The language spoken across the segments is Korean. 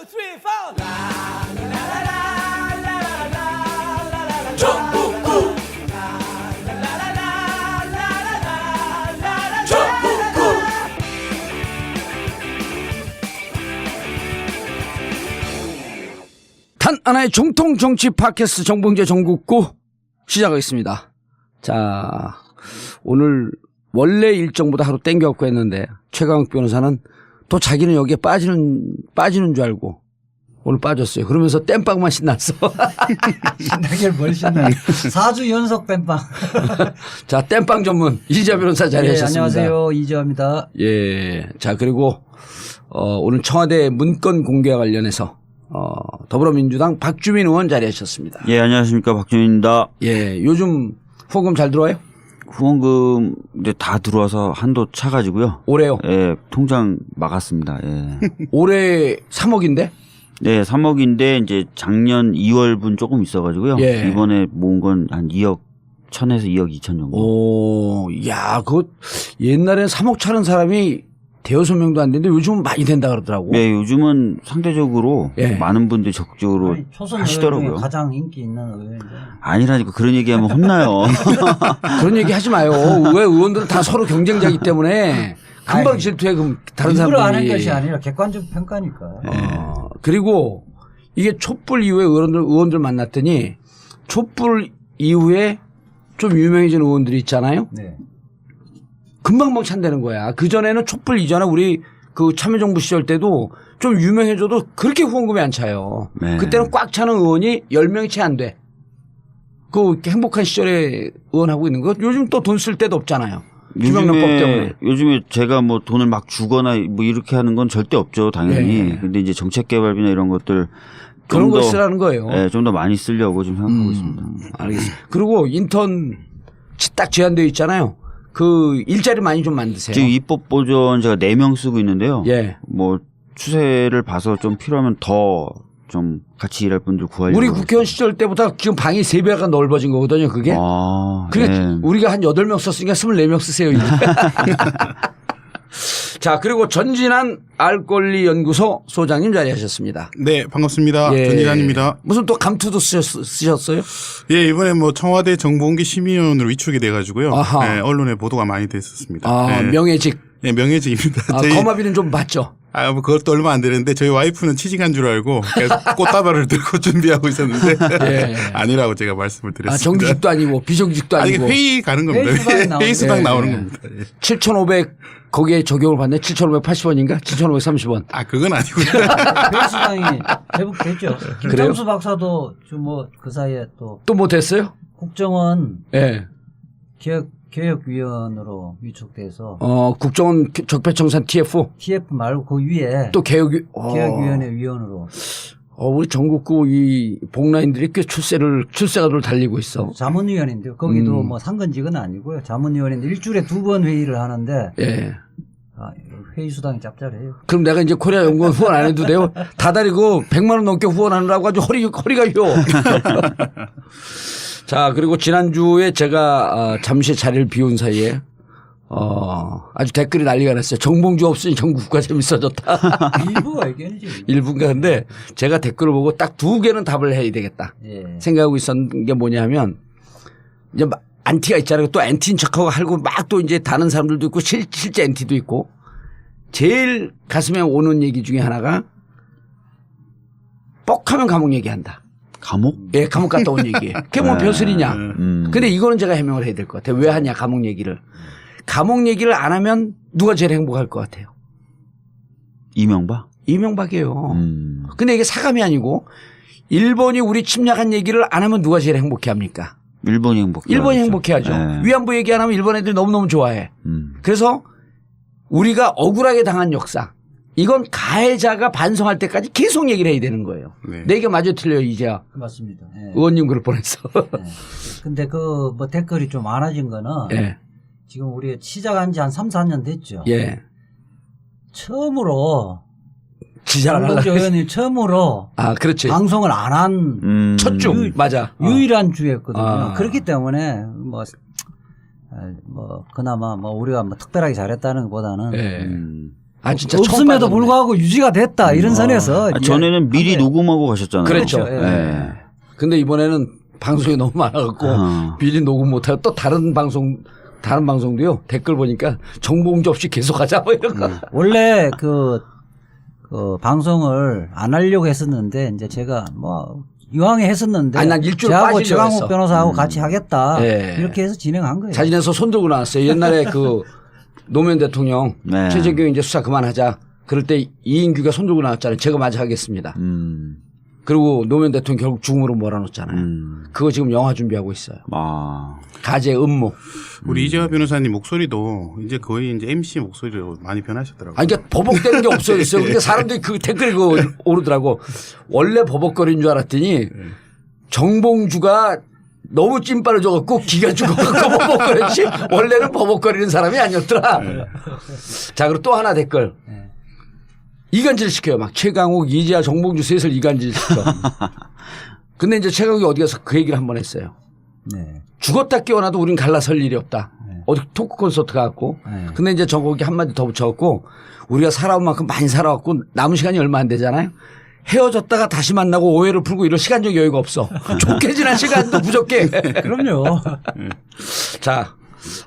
three, four. 전국구. 전국구. 단 하나의 정통 정치 팟캐스트 정봉재 전국구 시작하겠습니다. 자, 오늘 원래 일정보다 하루 땡겨갖고 했는데 최강욱 변호사는 또 자기는 여기에 빠지는 줄 알고 오늘 빠졌어요. 그러면서 땜빵만 신났어. 신나게 뭘 신나. 4주 연속 땜빵. 자, 땜빵 전문 이지아 변호사 자리하셨습니다. 네, 안녕하세요. 이지아입니다. 예. 자, 그리고 오늘 청와대 문건 공개와 관련해서 더불어민주당 박주민 의원 자리하셨습니다. 예, 안녕하십니까. 박준입니다. 예, 요즘 후원금 잘 들어와요? 후원금 이제 다 들어와서 한도 차가지고요. 올해요? 예, 통장 막았습니다. 예. 올해 3억인데? 네, 3억인데 이제 작년 2월분 조금 있어가지고요. 예. 이번에 모은 건 한 2억 1천에서 2억 2천 정도. 오, 야, 그거 옛날엔 3억 차는 사람이 대여섯 명도 안 되는데 요즘은 많이 된다 그러더라고. 네, 요즘은 상대적으로 예. 많은 분들이 적극적으로 아니, 초선 하시더라고요. 의원 중에 가장 인기 있는 의원인데. 아니라니까 그런 얘기하면 혼나요. 그런 얘기 하지 마요. 왜 의원들은 다 서로 경쟁자이기 때문에 금방 아니, 질투해. 그럼 다른 일부러 사람들이. 하는 것이 아니라 객관적 평가니까. 그리고 이게 촛불 이후에 의원들 만났더니 촛불 이후에 좀 유명해진 의원들이 있잖아요. 네. 금방 찬다는 거야. 그전에는 촛불 이전에 우리 그 참여정부 시절 때도 좀 유명해져도 그렇게 후원금이 안 차요. 네. 그때는 꽉 차는 의원이 10명이 채 안 돼. 그 행복한 시절에 의원하고 있는 거 요즘 또 돈 쓸 데도 없잖아요. 김영란법 때문에. 요즘에 제가 뭐 돈을 막 주거나 뭐 이렇게 하는 건 절대 없죠, 당연히. 네. 근데 이제 정책개발비나 이런 것들 그런 좀 걸 더, 쓰라는 거예요. 네, 좀 더 많이 쓰려고 좀 생각하고 있습니다. 알겠습니다. 그리고 인턴 딱 제한되어 있잖아요. 그 일자리 많이 좀 만드세요. 지금 입법 보전 제가 4명 쓰고 있는데요. 예. 뭐 추세를 봐서 좀 필요하면 더 좀 같이 일할 분들 구하려고. 우리 국회의원 시절 때보다 지금 방이 3배가 넓어진 거거든요, 그게. 아, 그러니까 네. 우리가 한 8명 썼으니까 24명 쓰세요, 이제. 자, 그리고 전진한 알권리 연구소 소장님 자리하셨습니다. 네, 반갑습니다. 예. 전진환입니다. 무슨 또 감투도 쓰셨어요? 예, 이번에 뭐 청와대 정보공개 심의위원으로 위촉이 돼가지고요. 아하. 네, 언론에 보도가 많이 됐었습니다. 아, 네. 명예직. 네, 명예직입니다. 아, 거마비는 좀 받죠? 뭐 그것도 얼마 안 되는데 저희 와이프는 취직한 줄 알고 계속 꽃다발을 들고 준비하고 있었는데 예. 아니라고 제가 말씀을 드렸습니다. 아, 정규직도 아니고 비정규직도 아니, 아니고. 회의 가는 겁니다. 회의 수당 예. 나오는 겁니다. 예. 7,500 거기에 적용을 받네. 7,580원인가? 7,530원. 아, 그건 아니고요. 배수당이 회복됐죠. 김정수 박사도 좀 뭐 그 사이에 또 또 뭐 됐어요? 국정원 예. 개혁위원으로 위촉돼서 국정원 적폐청산 TF. TF 말고 그 위에 또 개혁위원회 위원으로 우리 전국구 이 복라인들이 꽤 출세가를 달리고 있어. 자문위원인데요. 거기도 뭐 상근직은 아니고요. 자문위원인데 일주일에 2번 회의를 하는데 예. 회의 수당이 짭짤해요. 그럼 내가 이제 코리아 연구원 후원 안 해도 돼요? 다달이고 100만 원 넘게 후원하느라고 아주 허리가 휘어. 자, 그리고 지난주에 제가 잠시 자리를 비운 사이에 아주 댓글이 난리가 났어요. 정봉주 없으니 전국구가 재밌어졌다. 일부가 의견이지. 일부인가 근데 제가 댓글을 보고 딱 2개는 답을 해야 되겠다. 예. 생각하고 있었던 게 뭐냐면 이제 안티가 있잖아요. 또 안티인 척하고 할고 막 또 이제 다른 사람들도 있고 실제 안티도 있고 제일 가슴에 오는 얘기 중에 하나가 뻑하면 감옥 얘기한다. 감옥? 예, 감옥 갔다 온 얘기예요. 그게 뭐 벼슬이냐. 근데 이거는 제가 해명을 해야 될 것 같아요. 왜 하냐, 감옥 얘기를. 감옥 얘기를 안 하면 누가 제일 행복할 것 같아요? 이명박? 이명박이에요. 근데 이게 사감이 아니고 일본이 우리 침략한 얘기를 안 하면 누가 제일 행복해 합니까? 일본이 행복해. 일본이 행복해 하죠. 네. 위안부 얘기 안 하면 일본 애들이 너무너무 좋아해. 그래서 우리가 억울하게 당한 역사. 이건 가해자가 반성할 때까지 계속 얘기를 해야 되는 거예요. 네. 내 얘기가 맞아 틀려요, 이제야. 맞습니다. 예. 의원님 그럴 뻔했어. 예. 근데 그 뭐 댓글이 좀 많아진 거는 예. 지금 우리 시작한 지 한 3, 4년 됐죠. 예. 처음으로 지자를 정봉주 하려고. 의원이 처음으로 그렇지. 방송을 안 한 첫 주. 맞아. 유일한 주였거든요. 아. 그렇기 때문에 뭐 그나마 뭐 우리가 뭐 특별하게 잘했다는 것보다는 예. 아 진짜 처음 없음에도 빠졌네. 불구하고 유지가 됐다 이런 선에서 이제 전에는 미리 녹음하고 가셨잖아요. 그렇죠. 그렇죠. 예. 네. 근데 이번에는 방송이 너무 많아갖고 미리 녹음 못하고 또 다른 방송도요 댓글 보니까 정봉주 없이 계속하자 뭐 이런 거. 원래 그 방송을 안 하려고 했었는데 이제 제가 뭐 이왕에 했었는데 아니, 난 일주일 저하고 빠지려고 최강욱 했어. 변호사하고 같이 하겠다 예. 이렇게 해서 진행한 거예요. 자진해서 손 들고 나왔어요. 옛날에 그 노무현 대통령 네. 최재경 이제 수사 그만하자. 그럴 때 이인규가 손 들고 나왔잖아요. 제가 마저 하겠습니다. 그리고 노무현 대통령 결국 죽음으로 몰아넣었잖아요. 그거 지금 영화 준비하고 있어요. 아. 가제 음모. 우리 이재화 변호사님 목소리도 이제 거의 이제 MC 목소리로 많이 변하셨더라고요. 아니, 그러니까 버벅대는 게 없어졌어요. 그러니까 사람들이 그 댓글이 그거 오르더라고. 원래 버벅거리는 줄 알았더니 정봉주가 너무 찐빠를 줘갖고 기가 죽어갖고 버벅거렸지. 원래는 버벅거리는 사람이 아니었더라. 자, 그리고 또 하나 댓글. 이간질 시켜요. 막 최강욱, 이재화, 정봉주 셋을 이간질 시켜. 근데 이제 최강욱이 어디 가서 그 얘기를 한번 했어요. 네. 죽었다 깨어나도 우린 갈라설 일이 없다. 어디 토크 콘서트 가갖고. 네. 근데 이제 저거기 한마디 더 붙여갖고 우리가 살아온 만큼 많이 살아왔고 남은 시간이 얼마 안 되잖아요. 헤어졌다가 다시 만나고 오해를 풀고 이럴 시간적 여유가 없어. 좋게 지난 시간도 부족해. 그럼요. 자,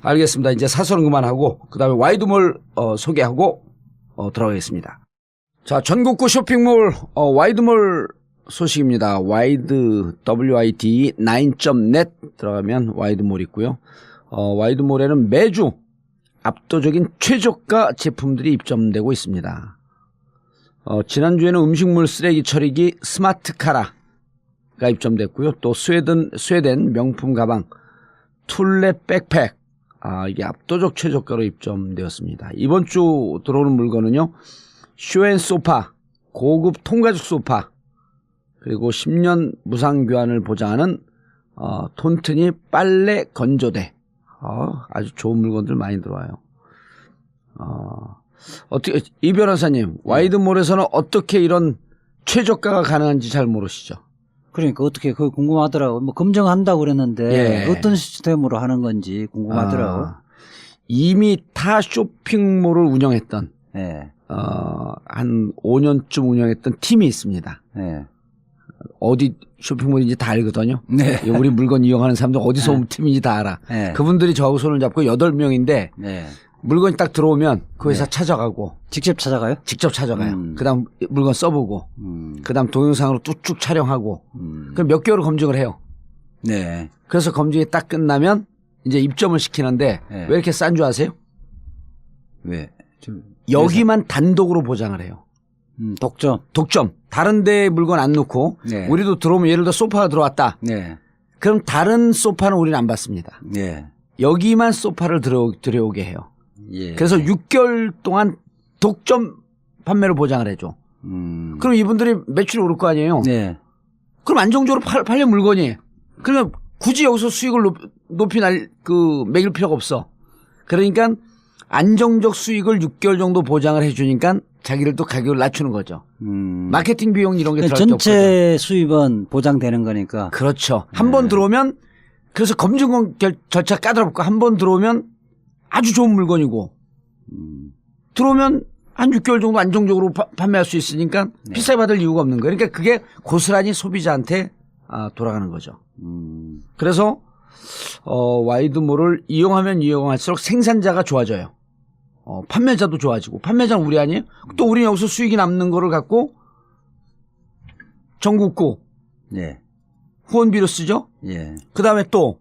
알겠습니다. 이제 사설은 그만하고 그다음에 와이드몰 소개하고 들어가겠습니다. 자, 전국구 쇼핑몰 와이드몰 소식입니다. 와이드 WID 9.net 들어가면 와이드몰 있고요. 와이드몰에는 매주 압도적인 최저가 제품들이 입점되고 있습니다. 지난주에는 음식물 쓰레기 처리기 스마트카라가 입점됐고요. 또 스웨덴 명품 가방 툴레 백팩 이게 압도적 최저가로 입점되었습니다. 이번 주 들어오는 물건은요. 쇼앤 소파 고급 통가죽 소파 그리고 10년 무상 교환을 보장하는 톤트니 빨래 건조대 아주 좋은 물건들 많이 들어와요. 어떻게 이 변호사님 와이드몰에서는 어떻게 이런 최저가가 가능한지 잘 모르시죠? 그러니까 어떻게 그거 궁금하더라고. 뭐 검증한다고 그랬는데 예. 어떤 시스템으로 하는 건지 궁금하더라고. 이미 타 쇼핑몰을 운영했던 예. 한 5년쯤 운영했던 팀이 있습니다. 예. 어디 쇼핑몰인지 다 알거든요. 네. 우리 물건 이용하는 사람들 어디서 온 팀인지 다 알아. 네. 그분들이 저하고 손을 잡고 8명인데 네. 물건이 딱 들어오면 그 회사 찾아가고 직접 찾아가요? 직접 찾아가요. 그다음 물건 써보고 그다음 동영상으로 뚝쭉 촬영하고 그럼 몇 개월을 검증을 해요. 네. 그래서 검증이 딱 끝나면 이제 입점을 시키는데 네. 왜 이렇게 싼 줄 아세요? 왜? 좀 여기만 단독으로 보장을 해요. 독점. 독점. 다른 데 물건 안 넣고 네. 우리도 들어오면 예를 들어 소파가 들어왔다. 네. 그럼 다른 소파는 우리는 안 받습니다. 네. 여기만 소파를 들여오게 해요. 예. 그래서 6개월 동안 독점 판매로 보장을 해줘. 그럼 이분들이 매출이 오를 거 아니에요. 네. 그럼 안정적으로 팔려 물건이. 그러면 굳이 여기서 수익을 높이 매길 필요가 없어. 그러니까 안정적 수익을 6개월 정도 보장을 해주니까 자기들도 가격을 낮추는 거죠. 마케팅 비용 이런 게 들어갈 게 없거든. 전체 수입은 보장되는 거니까. 그렇죠. 한 번 들어오면 그래서 검증 절차 까다롭고 한 번 들어오면 아주 좋은 물건이고 들어오면 한 6개월 정도 안정적으로 판매할 수 있으니까 비싸게 받을 이유가 없는 거예요. 그러니까 그게 고스란히 소비자한테 돌아가는 거죠. 그래서 와이드몰을 이용하면 이용할수록 생산자가 좋아져요. 판매자도 좋아지고 판매자는 우리 아니에요? 또 우리는 여기서 수익이 남는 거를 갖고 전국구 예. 후원비로 쓰죠. 예. 그다음에 또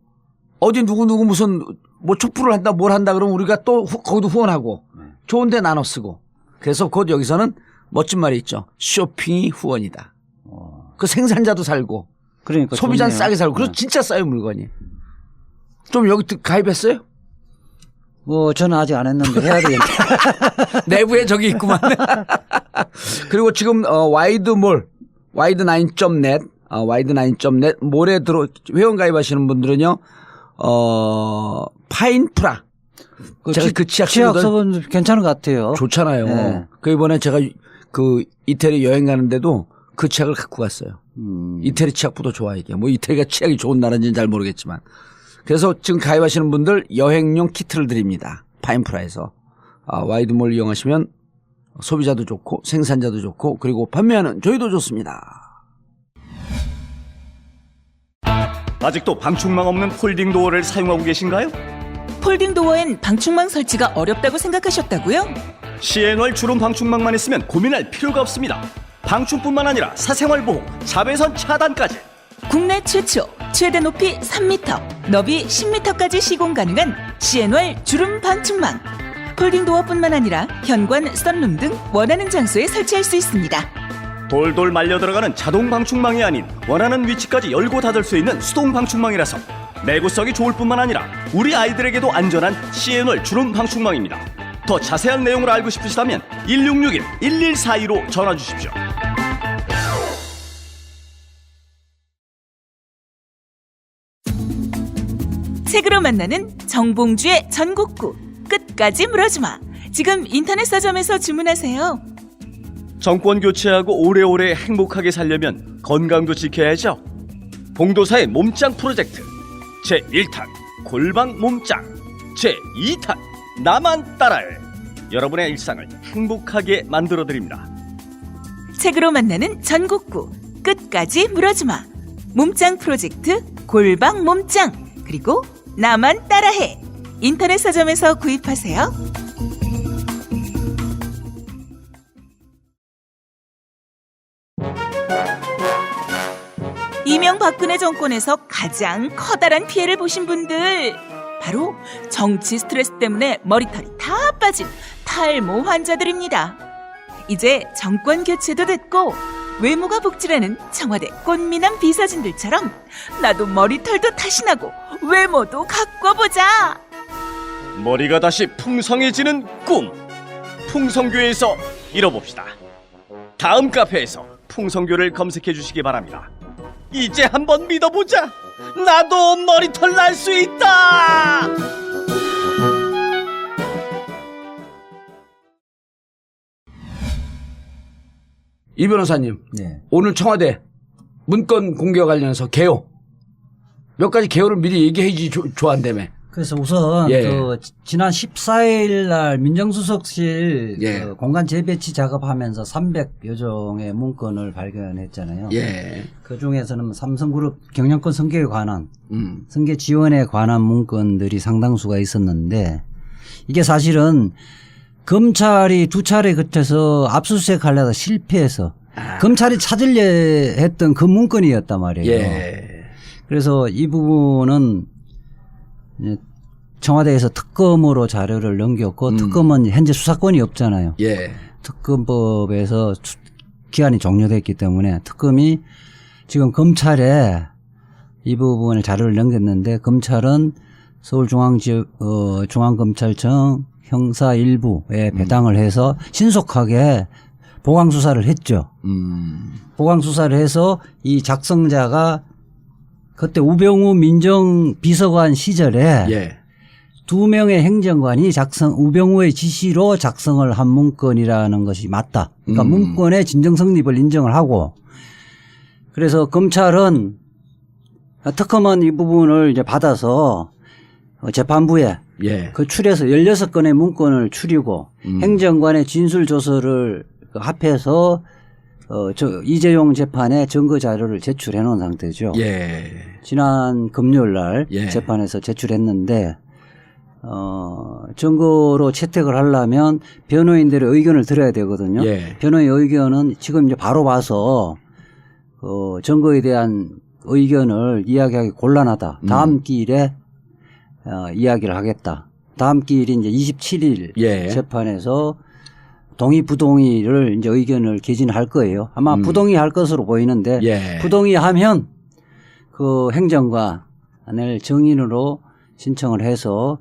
어디 누구 무슨 뭐 촛불을 한다 뭘 한다 그러면 우리가 또 거기도 후원하고 좋은 데 나눠 쓰고 그래서 곧 여기서는 멋진 말이 있죠. 쇼핑이 후원이다. 그 생산자도 살고 그러니까 소비자는 좋네요. 싸게 살고 그래서 진짜 싸요 물건이. 좀 여기 가입했어요? 뭐 저는 아직 안 했는데 해야 되겠네. 내부에 저기 있구만. 그리고 지금 와이드몰 와이드 9.net 와이드 9.net 몰에 회원 가입하시는 분들은요 파인프라 제가 그 치약 치약서는 괜찮은 것 같아요. 좋잖아요. 네. 그 이번에 제가 그 이태리 여행 가는데도 그 치약을 갖고 갔어요. 이태리 치약보다 좋아 이게. 뭐 이태리가 치약이 좋은 나라인지는 잘 모르겠지만. 그래서 지금 가입하시는 분들 여행용 키트를 드립니다. 파인프라에서. 와이드몰 이용하시면 소비자도 좋고 생산자도 좋고 그리고 판매하는 저희도 좋습니다. 아직도 방충망 없는 폴딩 도어를 사용하고 계신가요? 폴딩 도어엔 방충망 설치가 어렵다고 생각하셨다고요? CNR 주름 방충망만 있으면 고민할 필요가 없습니다. 방충뿐만 아니라 사생활 보호, 자외선 차단까지. 국내 최초 최대 높이 3m, 너비 10m까지 시공 가능한 CNR 주름 방충망. 폴딩 도어뿐만 아니라 현관, 썬룸 등 원하는 장소에 설치할 수 있습니다. 돌돌 말려 들어가는 자동 방충망이 아닌 원하는 위치까지 열고 닫을 수 있는 수동 방충망이라서 내구성이 좋을 뿐만 아니라 우리 아이들에게도 안전한 CNR 주름 방충망입니다. 더 자세한 내용을 알고 싶으시다면 1661-1142로 전화 주십시오. 책으로 만나는 정봉주의 전국구. 끝까지 물어주마. 지금 인터넷 서점에서 주문하세요. 정권 교체하고 오래오래 행복하게 살려면 건강도 지켜야죠. 봉도사의 몸짱 프로젝트 제1탄 골방 몸짱, 제2탄 나만 따라해. 여러분의 일상을 행복하게 만들어드립니다. 책으로 만나는 전국구. 끝까지 물어주마. 몸짱 프로젝트 골방 몸짱 그리고 나만 따라해. 인터넷 서점에서 구입하세요. 이명박근혜 정권에서 가장 커다란 피해를 보신 분들, 바로 정치 스트레스 때문에 머리털이 다 빠진 탈모 환자들입니다. 이제 정권 교체도 됐고 외모가 복지라는 청와대 꽃미남 비서진들처럼 나도 머리털도 다시 나고 외모도 가꿔보자. 머리가 다시 풍성해지는 꿈, 풍성교에서 이뤄봅시다. 다음 카페에서 풍성교를 검색해 주시기 바랍니다. 이제 한번 믿어보자. 나도 머리털 날 수 있다. 이 변호사님, 네. 오늘 청와대 문건 공개와 관련해서 개요. 몇 가지 개요를 미리 얘기해 주지 좋아한다며. 그래서 우선 예. 그 지난 14일 날 민정수석실 예. 그 공간 재배치 작업하면서 300여 종의 문건을 발견했잖아요. 예. 그 중에서는 삼성그룹 경영권 승계에 관한 승계 지원에 관한 문건들이 상당수가 있었는데, 이게 사실은 검찰이 두 차례 거쳐서 압수수색 하려다 실패해서 검찰이 찾으려 했던 그 문건이었단 말이에요. 예. 그래서 이 부분은 청와대에서 특검으로 자료를 넘겼고 특검은 현재 수사권이 없잖아요. 예. 특검법에서 기한이 종료됐기 때문에 특검이 지금 검찰에 이 부분을 자료를 넘겼는데, 검찰은 서울중앙검찰청 형사 일부에 배당을 해서 신속하게 보강 수사를 했죠. 보강 수사를 해서 이 작성자가 그때 우병우 민정비서관 시절에 예. 2명의 행정관이 우병우의 지시로 작성을 한 문건이라는 것이 맞다. 그러니까 문건의 진정 성립을 인정을 하고, 그래서 검찰은, 특검은 이 부분을 이제 받아서 재판부에 예. 그 추려서 16건의 문건을 추리고 행정관의 진술 조서를 합해서 이재용 재판에 증거 자료를 제출해 놓은 상태죠. 예. 지난 금요일 날 예. 재판에서 제출했는데, 증거로 채택을 하려면 변호인들의 의견을 들어야 되거든요. 예. 변호인 의견은 지금 이제 바로 봐서 증거에 대한 의견을 이야기하기 곤란하다. 다음 기일에 이야기를 하겠다. 다음 기일이 이제 27일 예. 재판에서 동의 부동의를 이제 의견을 개진할 거예요. 아마 부동의할 것으로 보이는데, 예. 부동의하면 그 행정관을 증인으로 신청을 해서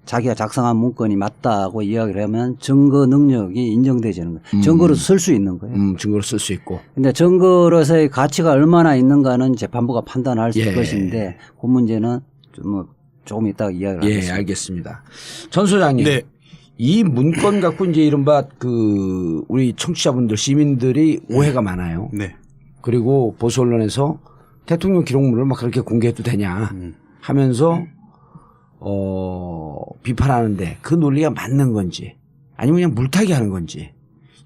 자기가 작성한 문건이 맞다고 이야기를 하면 증거 능력이 인정되지는 거예요. 증거로 쓸 수 있는 거예요. 증거로 쓸 수 있고. 근데 증거로서의 가치가 얼마나 있는가는 재판부가 판단할 예. 것인데, 그 문제는 조금 이따가 이야기를 예, 하겠습니다. 알겠습니다. 전 소장님. 네. 이 문건 갖고 이제 이른바 우리 청취자분들, 시민들이 오해가 많아요. 네. 그리고 보수 언론에서 대통령 기록물을 막 그렇게 공개해도 되냐 하면서 비판하는데 그 논리가 맞는 건지, 아니면 그냥 물타기 하는 건지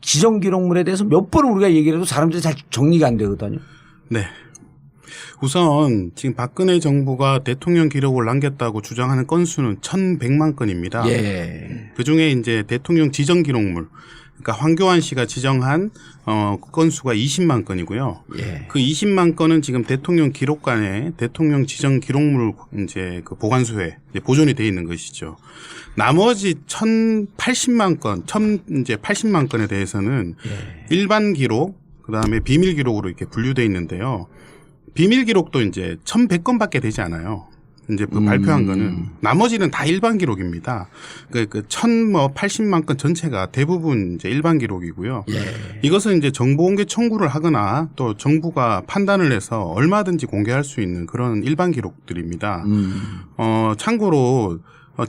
지정 기록물에 대해서 몇 번 우리가 얘기를 해도 사람들이 잘 정리가 안 되거든요. 네. 우선 지금 박근혜 정부가 대통령 기록을 남겼다고 주장하는 건수는 1,100만 건입니다. 예. 그중에 이제 대통령 지정 기록물, 그러니까 황교안 씨가 지정한 건수가 20만 건이고요. 예. 그 20만 건은 지금 대통령 기록관에 대통령 지정 기록물 이제 그 보관소에 이제 보존이 돼 있는 것이죠. 나머지 1,080만 건, 이제 80만 건에 대해서는 일반 기록, 그다음에 비밀 기록으로 이렇게 분류돼 있는데요. 비밀 기록도 이제 1,100건밖에 되지 않아요. 이제 그 발표한 거는 나머지는 다 일반 기록입니다. 그 1,080만 건 전체가 대부분 이제 일반 기록이고요. 이것은 이제 정보 공개 청구를 하거나 또 정부가 판단을 해서 얼마든지 공개할 수 있는 그런 일반 기록들입니다. 참고로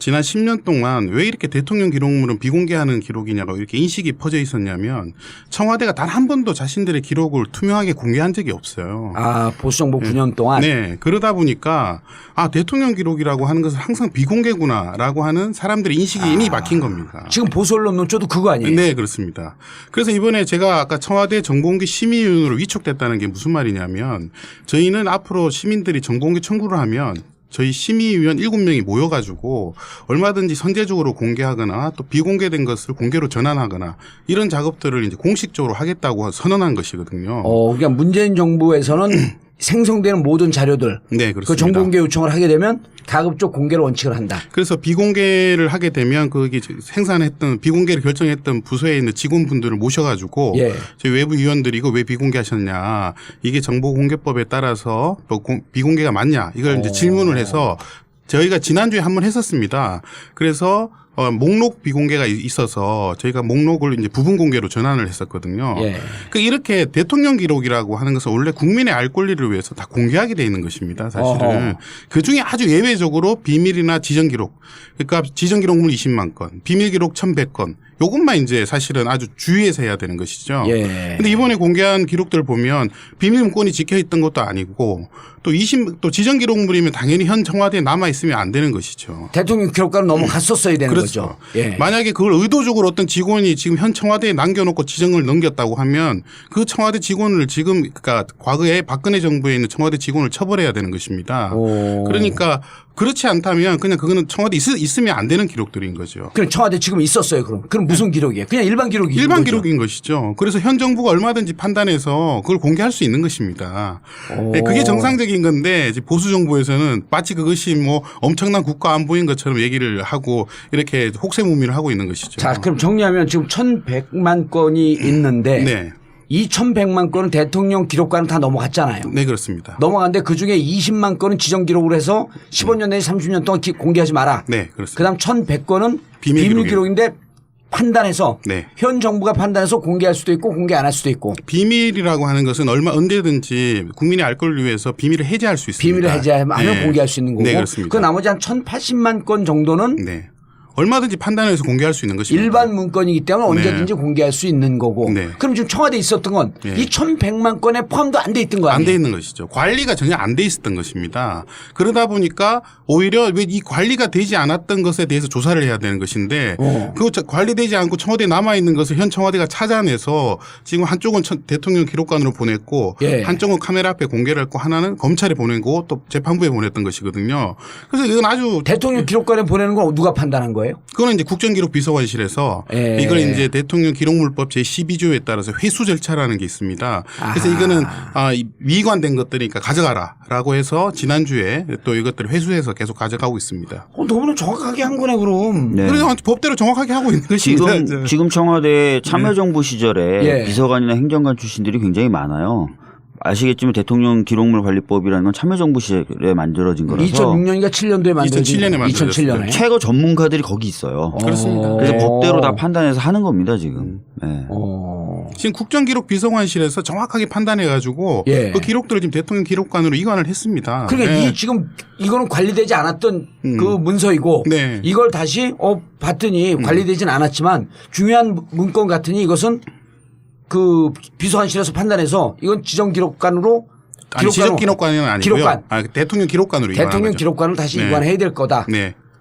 지난 10년 동안 왜 이렇게 대통령 기록물은 비공개하는 기록이냐고 이렇게 인식이 퍼져 있었냐면 청와대가 단 한 번도 자신들의 기록을 투명하게 공개한 적이 없어요. 아, 보수정부 9년 동안. 네. 그러다 보니까 대통령 기록이라고 하는 것은 항상 비공개구나라고 하는 사람들의 인식이 이미 막힌 겁니다. 지금 보수 언론 논조도 그거 아니에요? 네, 그렇습니다. 그래서 이번에 제가 아까 청와대 정보공개 심의위원으로 위촉됐다는 게 무슨 말이냐면 저희는 앞으로 시민들이 정보공개 청구를 하면 저희 심의위원 7명이 모여가지고 얼마든지 선제적으로 공개하거나 또 비공개된 것을 공개로 전환하거나 이런 작업들을 이제 공식적으로 하겠다고 선언한 것이거든요. 그러니까 문재인 정부에서는 생성되는 모든 자료들 네, 그렇습니다. 그 정보 공개 요청을 하게 되면 가급적 공개를 원칙을 한다. 그래서 비공개를 하게 되면 거기 생산했던 비공개를 결정했던 부서에 있는 직원분들을 모셔가지고 저희 외부 위원들이 이거 왜 비공개하셨냐, 이게 정보공개법에 따라서 뭐 비공개가 맞냐 이걸 이제 질문을 해서 저희가 지난주에 한번 했었습니다. 그래서 목록 비공개가 있어서 저희가 목록을 이제 부분 공개로 전환을 했었거든요. 그 이렇게 대통령 기록이라고 하는 것은 원래 국민의 알 권리를 위해서 다 공개하게 돼 있는 것입니다. 사실은 그 중에 아주 예외적으로 비밀이나 지정 기록, 그러니까 지정 기록물 20만 건, 비밀 기록 1,100건. 요것만 이제 사실은 아주 주의해서 해야 되는 것이죠. 근데 이번에 공개한 기록들 보면 비밀 문건이 찍혀 있던 것도 아니고 또 지정 기록물이면 당연히 현 청와대에 남아 있으면 안 되는 것이죠. 대통령 기록관은 넘어갔었어야 되는 거죠. 만약에 그걸 의도적으로 어떤 직원이 지금 현 청와대에 남겨놓고 지정을 넘겼다고 하면 그 청와대 직원을 지금 그러니까 과거에 박근혜 정부에 있는 청와대 직원을 처벌해야 되는 것입니다. 그러니까 그렇지 않다면 그냥 그거는 청와대 있으면 안 되는 기록들인 거죠. 그럼 청와대 지금 있었어요. 그럼 무슨 기록이에요? 그냥 일반 기록이죠. 일반 기록인 것이죠. 그래서 현 정부가 얼마든지 판단해서 그걸 공개할 수 있는 것입니다. 네, 그게 정상적인 건데 이제 보수 정부에서는 마치 그것이 뭐 엄청난 국가 안보인 것처럼 얘기를 하고 이렇게 혹세무민을 하고 있는 것이죠. 자, 그럼 정리하면 지금 1,100만 건이 있는데 네. 이 1,100만 건은 대통령 기록관은 다 넘어갔잖아요. 네, 그렇습니다. 넘어갔는데 그중에 20만 건은 지정 기록으로 해서 15년 내지 30년 동안 공개하지 마라. 네, 그렇습니다. 그다음 1,100건은 비밀 기록인데 판단해서 현 정부가 판단해서 공개할 수도 있고 공개 안 할 수도 있고. 비밀이라고 하는 것은 언제든지 국민의 알 권리를 위해서 비밀을 해제할 수 있습니다. 비밀을 해제하면 공개할 수 있는 거고. 네, 그렇습니다. 그 나머지 한 1,080만 건 정도는 얼마든지 판단해서 공개할 수 있는 것입니다. 일반 문건이기 때문에 언제든지 공개할 수 있는 거고. 그럼 지금 청와대에 있었던 건 이 1,100만 건에 포함도 안 돼 있던 거 아니에요? 안 돼 있는 것이죠. 관리가 전혀 안 돼 있었던 것입니다. 그러다 보니까 오히려 왜 이 관리가 되지 않았던 것에 대해서 조사를 해야 되는 것인데 그 관리되지 않고 청와대에 남아 있는 것을 현 청와대가 찾아내서 지금 한쪽은 대통령 기록관으로 보냈고 한쪽은 카메라 앞에 공개를 했고 하나는 검찰에 보내고 또 재판부에 보냈던 것이거든요. 그래서 이건 아주 대통령 기록관에 보내는 건 누가 판단한 거예요? 그거는 이제 국정기록비서관실에서 이걸 이제 대통령 기록물법 제12조에 따라서 회수 절차라는 게 있습니다. 그래서 이거는 위반된 것들이니까 가져가라라고 해서 지난주에 또 이것들을 회수해서 계속 가져가고 있습니다. 너무나 정확하게 한 거네 그럼. 그래서 법대로 정확하게 하고 있는 것입니다. 지금 청와대 참여정부 시절에 비서관이나 행정관 출신들이 굉장히 많아요. 아시겠지만 대통령 기록물 관리법이라는 건 참여정부 시절에 만들어진 거라서 2006년인가 7년도에 만들어진 2007년에 만들어졌어요. 2007년에 최고 전문가들이 거기 있어요. 그렇습니다. 그래서 법대로 다 판단해서 하는 겁니다 지금. 지금 국정기록비서관실에서 정확하게 판단해가지고 그 기록들을 지금 대통령 기록관으로 이관을 했습니다. 그러니까 지금 이거는 관리되지 않았던 그 문서이고 이걸 다시 봤더니 관리되지는 않았지만 중요한 문건 같으니 이것은 그 비서관실에서 판단해서 이건 지정 기록관으로 지정 기록관은 아니고요. 대통령 기록관으로 이관한 대통령 거죠. 기록관을 다시 이관해야 될 거다.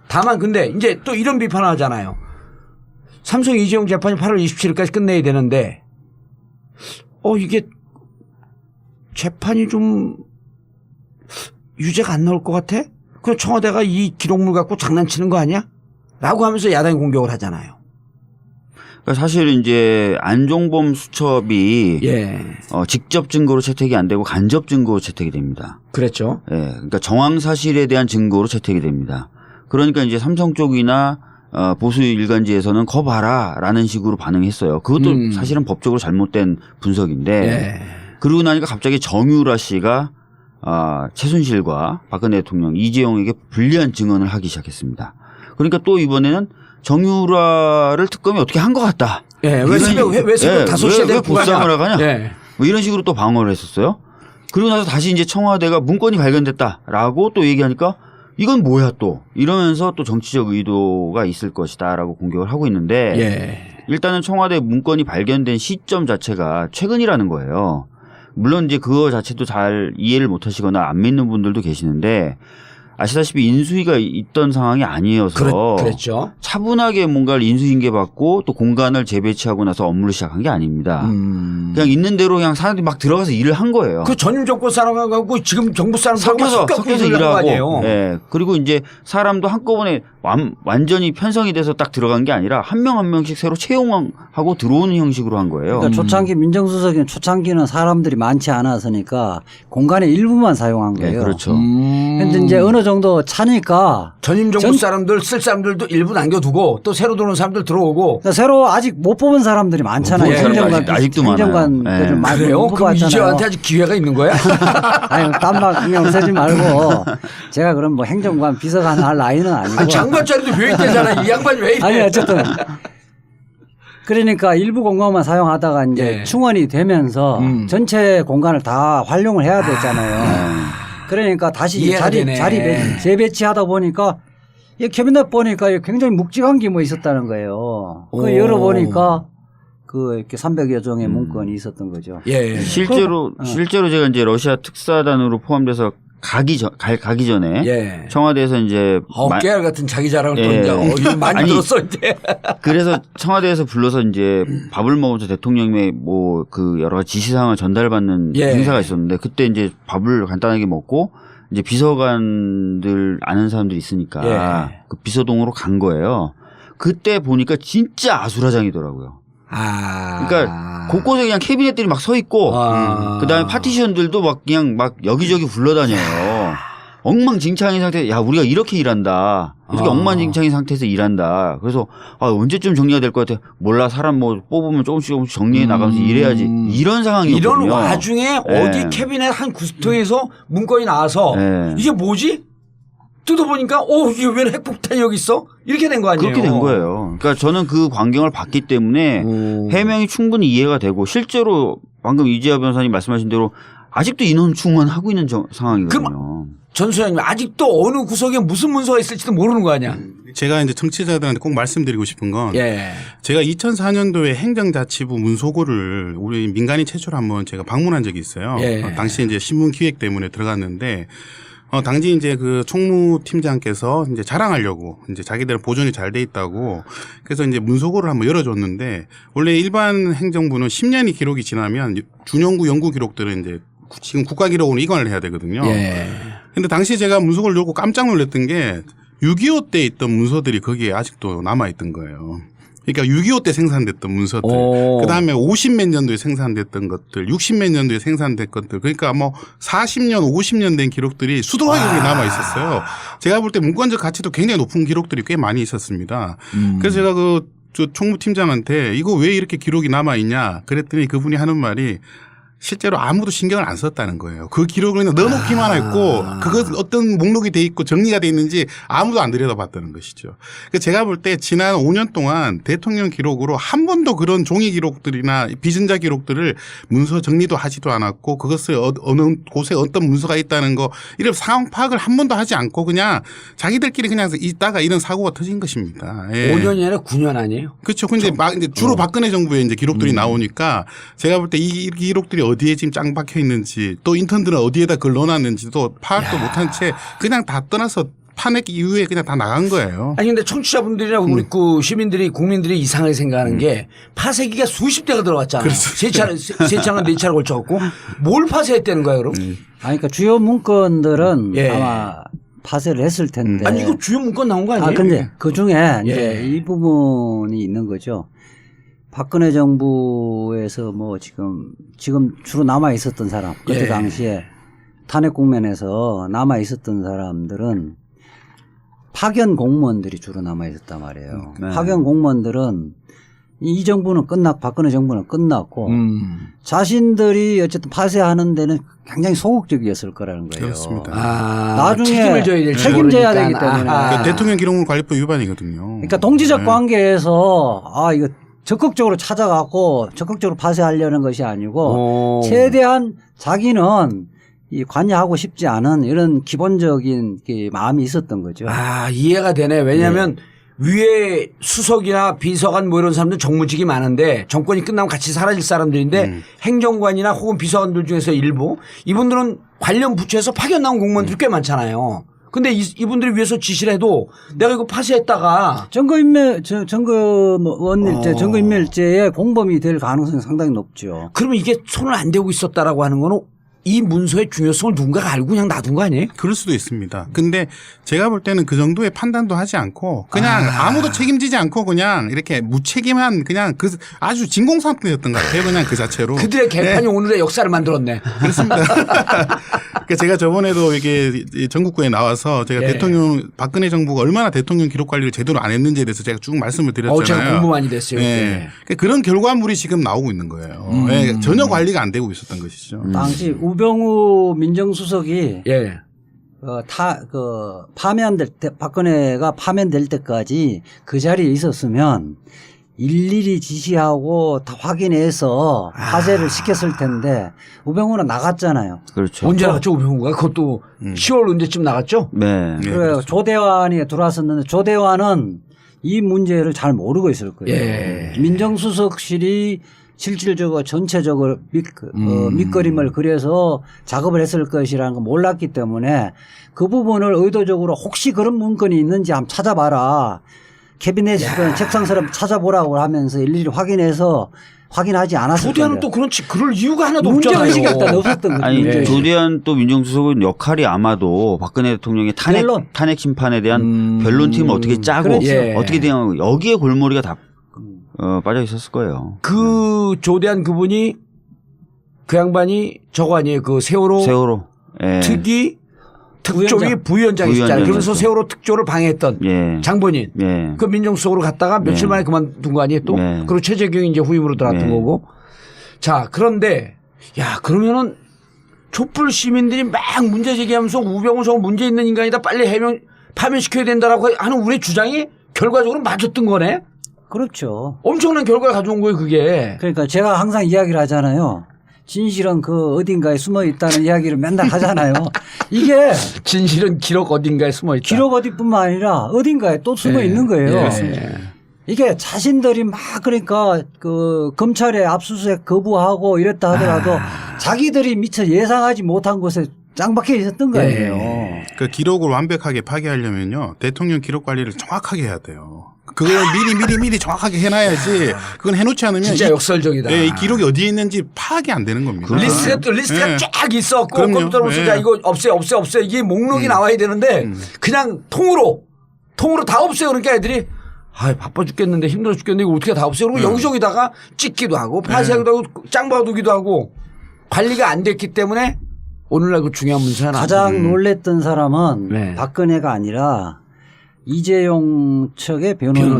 다만 근데 이제 또 이런 비판을 하잖아요. 삼성 이재용 재판이 8월 27일까지 끝내야 되는데 이게 재판이 좀 유죄가 안 나올 것 같아? 그럼 청와대가 이 기록물 갖고 장난치는 거 아니야? 라고 하면서 야당이 공격을 하잖아요. 그러니까 사실 이제 안종범 수첩이 예. 직접 증거로 채택이 안 되고 간접 증거로 채택이 됩니다. 그랬죠. 예. 그러니까 정황 사실에 대한 증거로 채택이 됩니다. 그러니까 이제 삼성 쪽이나 보수 일간지에서는 거 봐라라는 식으로 반응했어요. 그것도 사실은 법적으로 잘못된 분석인데 예. 그러고 나니까 갑자기 정유라 씨가 최순실과 박근혜 대통령 이재용에게 불리한 증언을 하기 시작했습니다. 그러니까 또 이번에는 정유라를 특검이 어떻게 한 것 같다. 예. 왜 새벽 5시에 왜 보상을 하가냐. 예. 뭐 이런 식으로 또 방어를 했었어요. 그리고 나서 다시 이제 청와대가 문건이 발견됐다라고 또 얘기하니까 이건 뭐야 또 이러면서 또 정치적 의도가 있을 것이다라고 공격을 하고 있는데 예. 일단은 청와대 문건이 발견된 시점 자체가 최근이라는 거예요. 물론 이제 그거 자체도 잘 이해를 못 하시거나 안 믿는 분들도 계시는데 아시다시피 인수위가 있던 상황이 아니어서 그랬죠. 차분하게 뭔가를 인수인계 받고 또 공간을 재배치하고 나서 업무를 시작한 게 아닙니다. 그냥 있는 대로 그냥 사람들이 막 들어가서 일을 한 거예요. 그 전임 정권 사람하고 지금 정부 사람하고 섞여서 일하고. 예. 그리고 이제 사람도 한꺼번에 완전히 편성이 돼서 딱 들어간 게 아니라 한 명 한 명씩 새로 채용하고 들어오는 형식으로 한 거예요. 그러니까 초창기 민정수석은 초창기는 사람들이 많지 않았으니까 공간의 일부만 사용한 거예요. 네, 그렇죠. 근데 이제 어느 정도 차니까 전임 정부 사람들 쓸 사람들도 일부 남겨두고 또 새로 들어온 사람들 들어오고. 그러니까 새로 아직 못 뽑은 사람들이 많잖아요. 사람들이 아직도 행정관들을 많아요. 많이 그래요? 못 그럼 뽑았잖아요. 이재호한테 아직 기회가 있는 거야? 아니 딴막 신경 쓰지 말고 제가 그럼 뭐 행정관 비서관 할 나이는 아니고. 아니, 장관짜리도 왜 있대잖아. 이 양반이 왜 이래? 아니 어쨌든 그러니까 일부 공간만 사용하다가 이제 예. 충원이 되면서 전체 공간을 다 활용을 해야 되잖아요. 그러니까 다시 이해가 되네. 자리 재배치하다 보니까 이 캐비넷 보니까 굉장히 묵직한 게 뭐 있었다는 거예요. 그 열어보니까 그 이렇게 300여 종의 문건이 있었던 거죠. 예. 실제로 제가 이제 러시아 특사단으로 포함돼서 가기 전에 예. 청와대에서 이제 깨알 같은 자기 자랑을 예. 또 이제 많이 아니, 들었어 이제. 그래서 청와대에서 불러서 이제 밥을 먹으면서 대통령의 뭐 그 여러 가지 지시사항을 전달받는 예. 행사가 있었는데 그때 이제 밥을 간단하게 먹고 이제 비서관들 아는 사람들이 있으니까 예. 그 비서동으로 간 거예요. 그때 보니까 진짜 아수라장이더라고요. 그러니까 곳곳에 그냥 캐비넷들이 막 서 있고 그다음에 파티션들도 막 그냥 막 여기저기 굴러다녀요. 엉망진창인 상태. 야 우리가 이렇게 일한다. 이렇게 엉망진창인 상태에서 일한다. 그래서 언제쯤 정리가 될 것 같아. 몰라 사람 뭐 뽑으면 조금씩 정리해 나가면서 일해야지. 이런 상황이었거든요. 이런 와중에 어디 캐비넷 한 구석통에서 문건이 나와서 이게 뭐지? 뜯어보니까 이게 왜 핵폭탄이 여기 있어? 이렇게 된 거 아니에요? 그렇게 된 거예요. 그러니까 저는 그 광경을 봤기 때문에 해명이 충분히 이해가 되고 실제로 방금 이재하 변호사님 말씀하신 대로 아직도 인원 충원하고 있는 상황이거든요. 전 소장님 아직도 어느 구석에 무슨 문서가 있을지도 모르는 거 아니야? 제가 이제 청취자들한테 꼭 말씀드리고 싶은 건 예. 제가 2004년도에 행정자치부 문소고를 우리 민간인 최초로 한번 제가 방문한 적이 있어요. 예. 당시 이제 신문 기획 때문에 들어갔는데 당시 이제 그 총무팀장께서 이제 자랑하려고 이제 자기들은 보존이 잘 돼 있다고 그래서 이제 문소고를 한번 열어줬는데 원래 일반 행정부는 10년이 기록이 지나면 준연구 연구 기록들은 이제 지금 국가기록으로 이관을 해야 되거든요. 예. 근데 당시 제가 문서고를 열고 깜짝 놀랐던 게 6.25 때 있던 문서들이 거기에 아직도 남아있던 거예요. 그러니까 6.25 때 생산됐던 문서들, 그다음에 50몇 년도에 생산됐던 것들, 60몇 년도에 생산된 것들, 그러니까 뭐 40년, 50년 된 기록들이 수두룩하게 남아 있었어요. 제가 볼 때 문건적 가치도 굉장히 높은 기록들이 꽤 많이 있었습니다. 그래서 제가 저 총무팀장한테 이거 왜 이렇게 기록이 남아 있냐 그랬더니 그분이 하는 말이 실제로 아무도 신경을 안 썼다는 거예요. 그 기록을 그냥 넣어놓기만 했고 그것 어떤 목록이 돼 있고 정리가 돼 있는지 아무도 안 들여다봤다는 것이죠. 그래서 제가 볼 때 지난 5년 동안 대통령 기록으로 한 번도 그런 종이 기록들이나 비전자 기록들을 문서 정리도 하지도 않았고 그것을 어느 곳에 어떤 문서가 있다는 거 이런 상황 파악을 한 번도 하지 않고 그냥 자기들끼리 그냥 있다가 이런 사고가 터진 것입니다. 예. 5년이 아니라 9년 아니에요? 그렇죠. 근데 막 이제 주로 박근혜 정부의 이제 기록들이 나오니까 제가 볼 때 이 기록들이 어디에 지금 짱 박혀 있는지 또 인턴들은 어디에다 그걸 넣어놨는지도 파악도 못한 채 그냥 다 떠나서 탄핵 이후에 그냥 다 나간 거예요. 아니 근데 청취자분들이나 우리 그 시민들이 국민들이 이상하게 생각하는 게 파쇄기가 수십 대가 들어갔잖아요. 세 차례 네 차례 걸쳐갖고 뭘 파쇄했다는 거예요, 그럼? 아니 그러니까 주요 문건들은 예. 아마 파쇄를 했을 텐데. 아니 이거 주요 문건 나온 거 아니에요? 근데 그 중에 이제 예. 이 부분이 있는 거죠. 박근혜 정부에서 뭐 지금 주로 남아 있었던 사람 그때 예. 당시에 탄핵 국면에서 남아 있었던 사람들은 파견 공무원들이 주로 남아 있었단 말이에요. 네. 파견 공무원들은 이 정부는 박근혜 정부는 끝났고 자신들이 어쨌든 파쇄하는 데는 굉장히 소극적이었을 거라는 거예요. 그렇습니다. 나중에 책임을 져야 될지 책임져야 모르니까. 되기 때문에. 그러니까 대통령 기록물 관리법 위반이거든요. 그러니까 동지적 네. 관계에서 이거 적극적으로 찾아가고 적극적으로 파쇄하려는 것이 아니고 최대한 자기는 이 관여하고 싶지 않은 이런 기본적인 마음이 있었던 거죠. 이해가 되네. 왜냐하면 위에 수석이나 비서관 뭐 이런 사람들 정무직이 많은데 정권이 끝나면 같이 사라질 사람들인데 행정관이나 혹은 비서관들 중에서 일부 이분들은 관련 부처에서 파견 나온 공무원들이 꽤 많잖아요. 근데 이분들이 위에서 지시를 해도 내가 이거 파쇄했다가 증거인멸죄의 공범이 될 가능성이 상당히 높죠. 그러면 이게 손을 안 대고 있었다라고 하는 거는 이 문서의 중요성을 누군가가 알고 그냥 놔둔 거 아니에요? 그럴 수도 있습니다. 근데 제가 볼 때는 그 정도의 판단도 하지 않고 그냥 아무도 책임지지 않고 그냥 이렇게 무책임한 그냥 그 아주 진공상태였던 것 같아요. 그냥 그 자체로. 그들의 개판이 오늘의 역사를 만들었네. 그렇습니다. 그러니까 제가 저번에도 이게 전국구에 나와서 제가 예. 박근혜 정부가 얼마나 대통령 기록 관리를 제대로 안 했는지에 대해서 제가 쭉 말씀을 드렸잖아요. 제가 공부 많이 됐어요. 네. 그러니까 그런 결과물이 지금 나오고 있는 거예요. 네. 전혀 관리가 안 되고 있었던 것이죠. 당시 우병우 민정수석이 예. 파면될 때 박근혜가 파면될 때까지 그 자리에 있었으면 일일이 지시하고 다 확인해서 파쇄를 시켰을 텐데 우병우는 나갔잖아요. 그렇죠. 언제 나갔죠, 우병우가? 그것도 10월 언제쯤 나갔죠? 네. 네, 그래요. 그렇죠. 조대환이 들어왔었는데 조대환은 이 문제를 잘 모르고 있을 거예요. 예. 민정수석실이 실질적으로 전체적으로 밑그림을 그려서 작업을 했을 것이라는 걸 몰랐기 때문에 그 부분을 의도적으로 혹시 그런 문건이 있는지 한번 찾아봐라. 캐비넷 책상처럼 찾아보라고 하면서 일일이 확인하지 않았을 거예요. 조대환은 또 그렇지 그럴 이유가 하나도 문제의식이 없잖아요. 일단 없었던 거죠. 아니 문제의식. 조대한 또 민정수석은 역할이 아마도 박근혜 대통령의 탄핵 심판에 대한 변론팀을 어떻게 짜고 그렇죠. 예. 어떻게 대응하고 여기에 골머리가 다 빠져 있었을 거예요. 그 조대한 그분이 그 양반이 저거 아니에요? 그 세월호 예. 특위 특조위 부위원장이시잖아요. 그러면서 세월호 특조를 방해했던 예. 장본인. 예. 그 민정수석으로 갔다가 며칠 만에 그만둔 거 아니에요? 또 네. 그리고 최재경이 이제 후임으로 들어갔던 네. 거고. 자 그런데 그러면은 촛불 시민들이 막 문제 제기하면서 우병우 저거 문제 있는 인간이다 빨리 파면시켜야 된다라고 하는 우리의 주장이 결과적으로 맞았던 거네. 그렇죠. 엄청난 결과를 가져온 거예요 그게. 그러니까 제가 항상 이야기를 하잖아요. 진실은 그 어딘가에 숨어 있다는 이야기를 맨날 하잖아요. 이게 진실은 기록 어딘가에 숨어 있다. 기록 어디뿐만 아니라 어딘가에 또 숨어 있는 거예요. 이게 자신들이 막 그러니까 그 검찰에 압수수색 거부하고 이랬다 하더라도 자기들이 미처 예상하지 못한 곳에 짱박혀 있었던 거예요. 그 기록을 완벽하게 파괴하려면요 대통령 기록 관리를 정확하게 해야 돼요. 그걸 미리 정확하게 해놔야지. 그건 해놓지 않으면 진짜 역설적이다. 이 기록이 어디에 있는지 파악이 안 되는 겁니다. 리스트가 네. 쫙 있었고 그럼요. 컴퓨터로 보면서 네. 자 이거 없애 이게 목록이 나와야 되는데 그냥 통으로 다 없애요. 그러니까 애들이 바빠 죽겠는데 힘들어 죽겠는데 이거 어떻게 다 없애요. 그리고 여기저기다가 찍기도 하고 파쇄하기도 하고 짱박아두기도 하고 관리가 안 됐기 때문에 오늘날 그 중요한 문서 하나. 가장 놀랬던 사람은 네. 박근혜가 아니라 이재용 측의 변호인.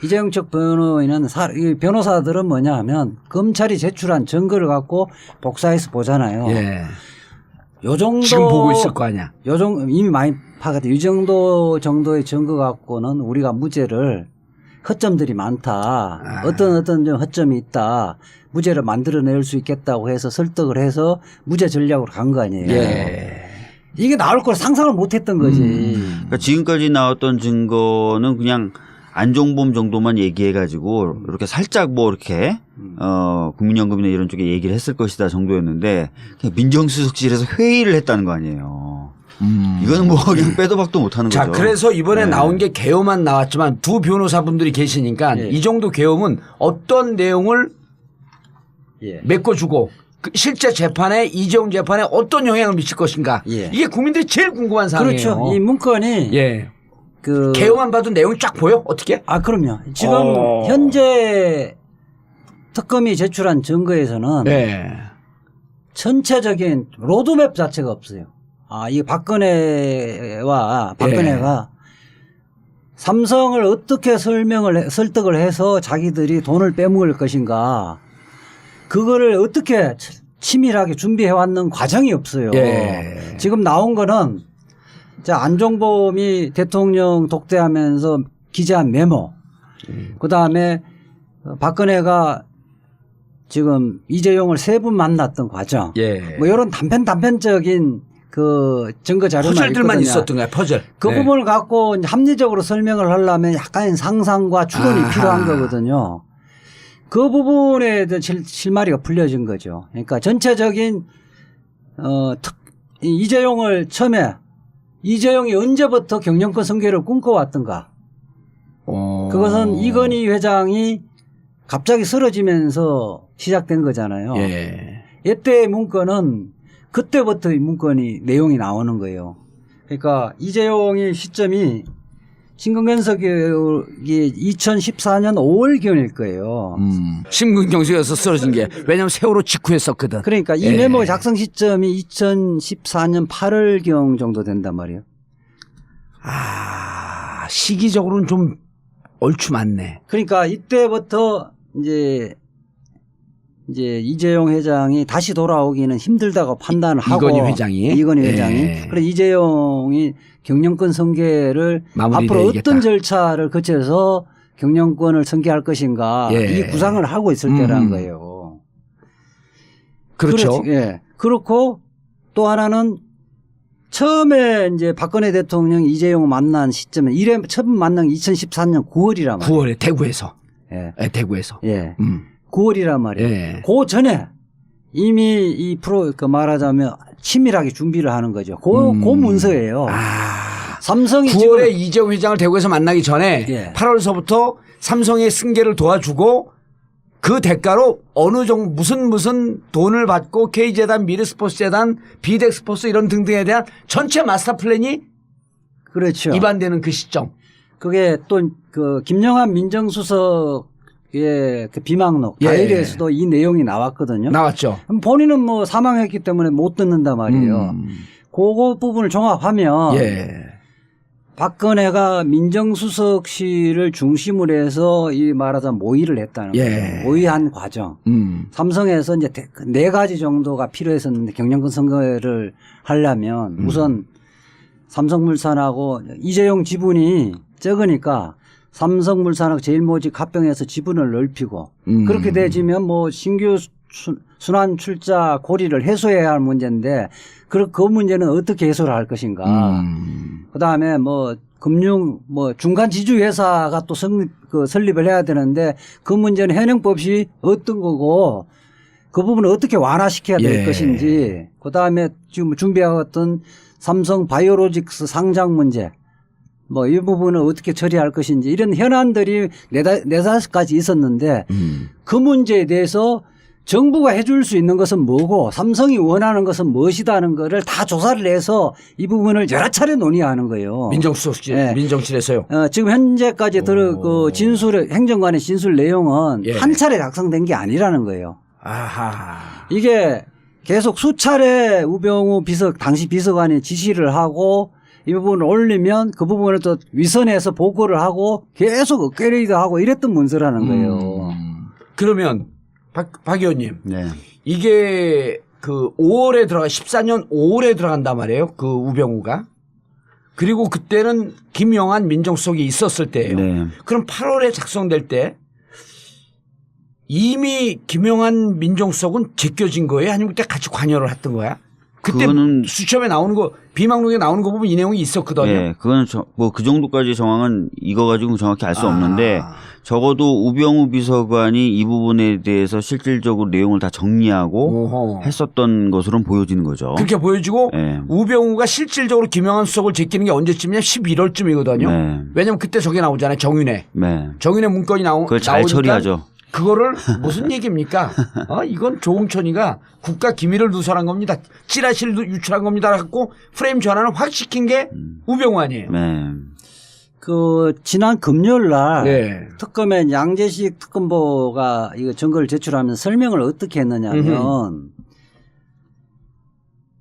이재용 측 변호인은 이 변호사들은 뭐냐 하면 검찰이 제출한 증거를 갖고 복사해서 보잖아요. 예. 요 정도 지금 보고 있을 거 아니야. 이미 많이 파악돼. 이 정도의 증거 갖고는 우리가 무죄를 허점들이 많다. 어떤 좀 허점이 있다. 무죄를 만들어낼 수 있겠다고 해서 설득을 해서 무죄 전략으로 간 거 아니에요. 예. 이게 나올 걸 상상을 못했던 거지. 그러니까 지금까지 나왔던 증거는 그냥 안종범 정도만 얘기해가지고 이렇게 살짝 뭐 이렇게 국민연금이나 이런 쪽에 얘기를 했을 것이다 정도였는데 그냥 민정수석실에서 회의를 했다는 거 아니에요. 이거는 뭐 그냥 빼도 박도 못하는 자, 거죠. 그래서 이번에 네. 나온 게 개요만 나왔지만 두 변호사분들이 계시니까 예. 이 정도 개요는 어떤 내용을 예. 메꿔주고 그 실제 재판에 이재용 재판에 어떤 영향을 미칠 것인가. 예. 이게 국민들이 제일 궁금한 사항이에요. 그렇죠. 이 문건이 예. 그 개요만 봐도 내용이 쫙 보여? 어떻게? 그럼요. 지금 어. 현재 특검이 제출한 증거에서는 네. 전체적인 로드맵 자체가 없어요. 이 박근혜가 삼성을 어떻게 설득을 해서 자기들이 돈을 빼먹을 것인가, 그거를 어떻게 치밀하게 준비해 왔는 과정이 없어요. 예. 지금 나온 거는 안종범이 대통령 독대하면서 기재한 메모, 그다음에 박근혜가 지금 이재용을 3분 만났던 과정, 예. 뭐 이런 단편적인 그 증거 자료만 퍼즐들만 있거든요. 있었던 거야, 퍼즐. 그 네. 부분을 갖고 이제 합리적으로 설명을 하려면 약간의 상상과 추론이 아하. 필요한 거거든요. 그 부분에 대한 실마리가 풀려진 거죠. 그러니까 전체적인 이재용을 처음에 이재용이 언제부터 경영권 승계를 꿈꿔왔던가. 그것은 이건희 회장이 갑자기 쓰러지면서 시작된 거잖아요. 예. 이때의 문건은 그때부터 이 문건이 내용이 나오는 거예요. 그러니까 이재용의 시점이 신근gen서 개혁이 2014년 5월경일 거예요. 심근경색에서 쓰러진 게 왜냐면 세월호 직후였었거든. 그러니까 이 예. 메모 작성 시점이 2014년 8월경 정도 된단 말이에요. 시기적으로는 좀 얼추 맞네. 그러니까 이때부터 이제 이재용 회장이 다시 돌아오기는 힘들다고 판단을 하고 이건희 회장이 예. 그래 이재용이 경영권 승계를 마무리를 앞으로 해야겠다. 어떤 절차를 거쳐서 경영권을 승계할 것인가 예. 이 구상을 하고 있을 때라는 거예요. 그렇죠. 예. 그렇고 또 하나는 처음에 이제 박근혜 대통령 이재용 만난 시점은 처음 만난 게 2014년 9월이란 말이에요. 9월에 대구에서. 예. 예, 대구에서. 예. 9월이란 말이에요. 예. 그 전에 이미 이 말하자면 치밀하게 준비를 하는 거죠. 그 문서예요. 삼성이 9월에 이재용 회장을 대구에서 만나기 전에 예. 8월서부터 삼성의 승계를 도와주고 그 대가로 어느 정도 무슨 돈을 받고 K재단, 미르스포츠재단, 비덱스포츠 이런 등등에 대한 전체 마스터 플랜이 그렇죠. 입안되는 그 시점. 그게 또 그 김영한 민정수석의 그 비망록 예. 다이리에서도 이 내용이 나왔거든요. 나왔죠. 본인은 뭐 사망했기 때문에 못 듣는단 말이에요. 그거 부분을 종합하면 예. 박근혜가 민정수석실을 중심으로 해서 이 말하자면 모의를 했다는 예. 거예요. 모의한 과정. 삼성에서 이제 4가지 정도가 필요했었는데 경영권 선거를 하려면 우선 삼성물산하고 이재용 지분이 적으니까 삼성물산하고 제일모직 합병해서 지분을 넓히고 그렇게 되지면 뭐 신규 순환 출자 고리를 해소해야 할 문제인데 그 문제는 어떻게 해소를 할 것인가. 그다음에 뭐 금융 뭐 중간 지주 회사가 또 설립을 해야 되는데 그 문제는 현행법이 어떤 거고 그 부분을 어떻게 완화시켜야 될 예. 것인지 그다음에 지금 준비하고 삼성 바이오로직스 상장 문제 뭐 이 부분을 어떻게 처리할 것인지 이런 현안들이 4-5가지 있었는데 그 문제에 대해서 정부가 해줄 수 있는 것은 뭐고 삼성이 원하는 것은 무엇이다는 거를 다 조사를 해서 이 부분을 여러 차례 논의하는 거예요. 민정수석실, 예. 민정실에서요. 지금 현재까지 그 행정관의 진술 내용은 예. 한 차례 작성된 게 아니라는 거예요. 아하. 이게 계속 수차례 우병우 당시 비서관이 지시를 하고 이 부분을 올리면 그 부분을 또 위선해서 보고를 하고 계속 업그레이드하고 이랬던 문서라는 거예요. 그러면 박 의원님. 네. 이게 그 14년 5월에 들어간단 말이에요. 그 우병우가. 그리고 그때는 김영한 민정수석이 있었을 때예요. 네. 그럼 8월에 작성될 때 이미 김영한 민정수석은 제껴진 거예요? 아니면 그때 같이 관여를 했던 거야? 그때 그거는 수첩에 나오는 거 비망록에 나오는 거 보면 이 내용이 있었거든요. 네, 그건 뭐 그 정도까지 정황은 이거 가지고 정확히 알 수 없는데 적어도 우병우 비서관이 이 부분에 대해서 실질적으로 내용을 다 정리하고 어허. 했었던 것으로는 보여지는 거죠. 그렇게 보여지고 네. 우병우가 실질적으로 김영한 수석을 제끼는 게 언제쯤이냐 11월쯤이거든요. 네. 왜냐면 그때 저게 나오잖아요. 정윤회. 네. 정윤회 문건이 그걸 잘 나오니까 처리하죠. 그거를 무슨 얘기입니까? 이건 조홍천이가 국가 기밀을 누설한 겁니다. 찌라시를 유출한 겁니다. 갖고 프레임 전환을 확 시킨 게 우병우 아니에요. 네. 그 지난 금요일 날 네. 특검의 양재식 특검보가 이거 증거를 제출하면서 설명을 어떻게 했느냐면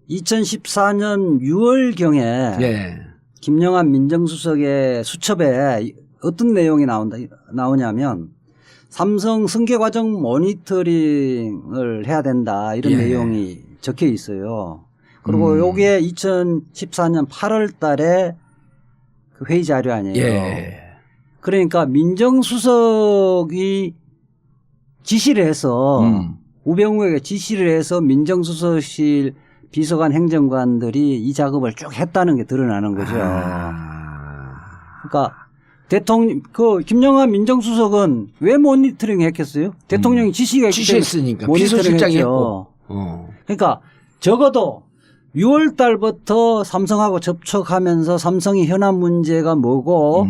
2014년 6월경에 예. 김영한 민정수석의 수첩에 어떤 내용이 나오냐면 삼성 승계 과정 모니터링을 해야 된다 이런 예. 내용이 적혀 있어요. 그리고 요게 2014년 8월 달에 그 회의 자료 아니에요. 예. 그러니까 민정수석이 지시를 해서 우병우에게 지시를 해서 민정수석실 비서관 행정관들이 이 작업을 쭉 했다는 게 드러나는 거죠. 그러니까 대통령 그 김영한 민정수석은 왜 모니터링 했겠어요? 대통령이 지시가 있기 때문에 지시했으니까 모니터링 비서실장이 했죠. 했고. 그러니까 적어도 6월 달부터 삼성하고 접촉하면서 삼성의 현안 문제가 뭐고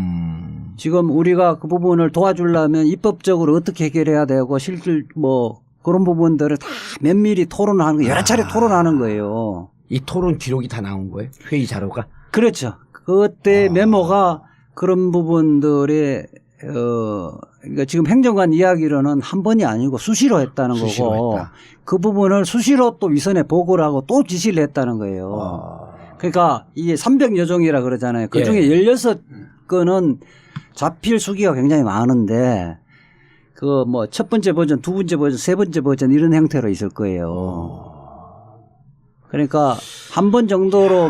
지금 우리가 그 부분을 도와주려면 입법적으로 어떻게 해결해야 되고 실질 뭐 그런 부분들을 다 면밀히 토론하는 거 여러 차례 토론하는 거예요. 이 토론 기록이 다 나온 거예요? 회의 자료가? 그렇죠. 그때 메모가 그런 부분들의 그러니까 지금 행정관 이야기로는 한 번이 아니고 수시로 했다는 수시로 거고 했다. 그 부분을 수시로 또 위선에 보고를 하고 또 지시를 했다는 거예요. 그러니까 이게 300여 종이라 그러잖아요. 그 중에 16건은 잡힐 수기가 굉장히 많은데 그 뭐 첫 번째 버전, 두 번째 버전, 세 번째 버전 이런 형태로 있을 거예요. 그러니까 한 번 정도로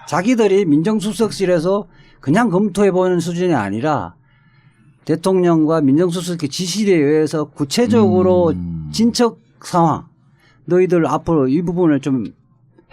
자기들이 민정수석실에서 그냥 검토해 보는 수준이 아니라 대통령과 민정수석의 지시에 의해서 구체적으로 진척 상황 너희들 앞으로 이 부분을 좀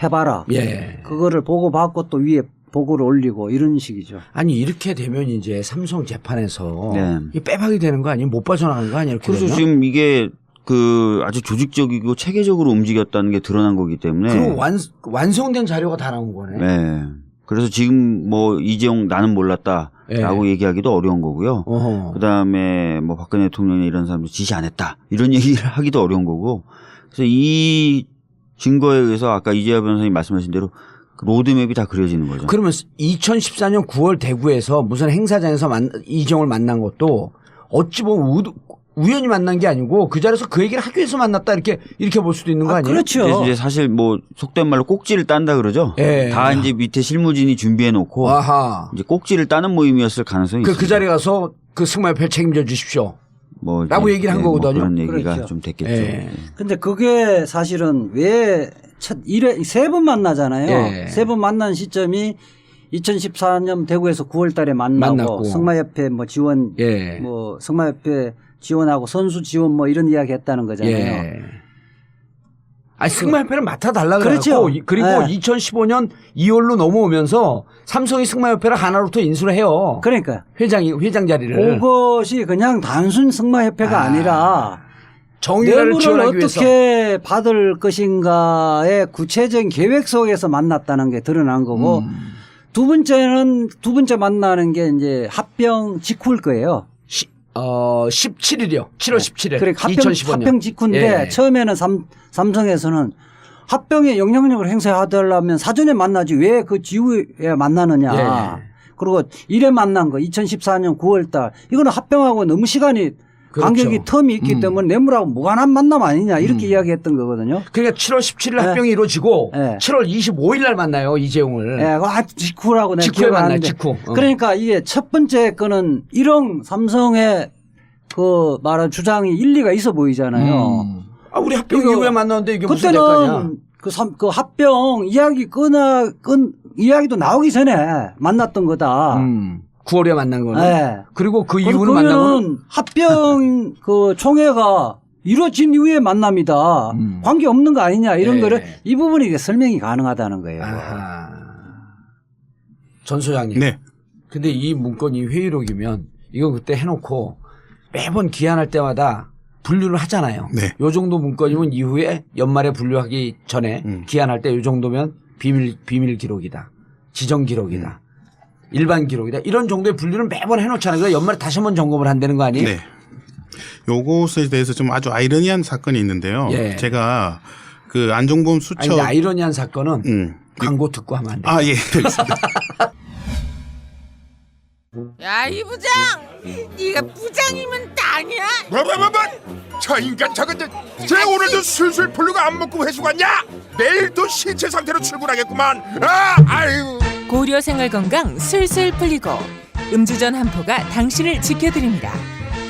해봐라. 예. 그거를 보고받고 또 위에 보고를 올리고 이런 식이죠. 아니 이렇게 되면 이제 삼성 재판에서 네. 이게 빼박이 되는 거 아니에요? 못 빠져나가는 거 아니에요? 이렇게 그래서 되면? 지금 이게 그 아주 조직적이고 체계적으로 움직였다는 게 드러난 거기 때문에. 그리고 완성된 자료가 다 나온 거네. 네. 그래서 지금 뭐 이재용 나는 몰랐다라고 얘기하기도 어려운 거고요. 어허. 그다음에 뭐 박근혜 대통령이 이런 사람들 지시 안 했다 이런 얘기를 하기도 어려운 거고. 그래서 이 증거에 의해서 아까 이재하 변호사님 말씀하신 대로 로드맵이 다 그려지는 거죠. 그러면 2014년 9월 대구에서 무슨 행사장에서 이재용을 만난 것도 어찌 보면 우연히 만난 게 아니고 그 자리에서 그 얘기를 하기 위해서 만났다 이렇게 볼 수도 있는 거 아니에요? 그렇죠. 이제 사실 뭐 속된 말로 꼭지를 딴다 그러죠. 예. 다 이제 밑에 실무진이 준비해 놓고 아하. 이제 꼭지를 따는 모임이었을 가능성이 있습니다. 그 자리에 가서 그 승마협회 책임져 주십시오. 뭐 라고 얘기를 한 거거든요. 뭐 그런 얘기가 그렇죠. 좀 됐겠죠. 예. 근데 그게 사실은 왜 세 번 만나잖아요. 예. 세 번 만난 시점이 2014년 대구에서 9월 달에 만나고 승마협회 뭐 지원 예. 뭐 승마협회 지원하고 선수 지원 뭐 이런 이야기 했다는 거잖아요. 예. 아니, 승마협회를 맡아달라 그렇죠. 그랬고 그리고 예. 2015년 2월로 넘어오면서 삼성이 승마협회를 하나로부터 인수를 해요. 그러니까 회장 자리를. 그것이 그냥 단순 승마협회가 아니라 정의를 뇌물을 지원하기 위해서. 어떻게 받을 것인가의 구체적인 계획 속에서 만났다는 게 드러난 거고 두 번째 만나는 게 이제 합병 직후일 거예요. 17일이요. 7월 17일. 그래 2015년. 합병 직후인데 예. 처음에는 삼성에서는 합병에 영향력을 행사하려면 사전에 만나지 왜 그 지후에 만나느냐. 예. 그리고 이래 만난 거 2014년 9월 달 이거는 합병하고 너무 시간이 그렇죠. 간격이 텀이 있기 때문에 뇌물하고 무관한 만남 아니냐 이렇게 이야기했던 거거든요. 그러니까 7월 17일 네. 합병이 이루어지고 네. 7월 25일 날 만나요. 이재용을. 예, 직후라고 내가 직후에 만나요. 기억하는데. 직후. 그러니까 이게 첫 번째 거는 일용 삼성의 그 말한 주장이 일리가 있어 보이잖아요. 우리 합병 이거 이후에 만났는데 이게 무슨 대가냐. 그때는 그 합병 이야기 이야기도 나오기 전에 만났던 거다. 9월에 만난 거는. 예. 그리고 그 이후는 만난 거는. 합병 그 총회가 이루어진 이후에 만납니다. 관계 없는 거 아니냐 이런 네. 거를 이 부분이 이제 설명이 가능하다는 거예요. 아하. 전 소장님. 네. 근데 이 문건이 회의록이면 이거 그때 해놓고 매번 기한할 때마다 분류를 하잖아요. 네. 요 정도 문건이면 이후에 연말에 분류하기 전에 기한할 때 요 정도면 비밀 기록이다. 지정 기록이다. 일반 기록이다. 이런 정도의 분류를 매번 해놓잖아요. 그래서 연말에 다시 한번 점검을 한다는 거 아니에요? 네. 요것에 대해서 좀 아주 아이러니한 사건이 있는데요. 예. 제가 그 안종범 수첩. 아니, 근데 아이러니한 사건은 광고 듣고 하면 안 돼요. 아, 예. 알겠습니다. 야, 이 부장! 네가 부장이면 땅이야? 뭐? 저 인간 저건 쟤 오늘도 술술 풀리고 안 먹고 회수 갔냐? 내일도 신체 상태로 출근하겠구만. 아유. 고려 생활건강 술술 풀리고 음주전 한포가 당신을 지켜드립니다.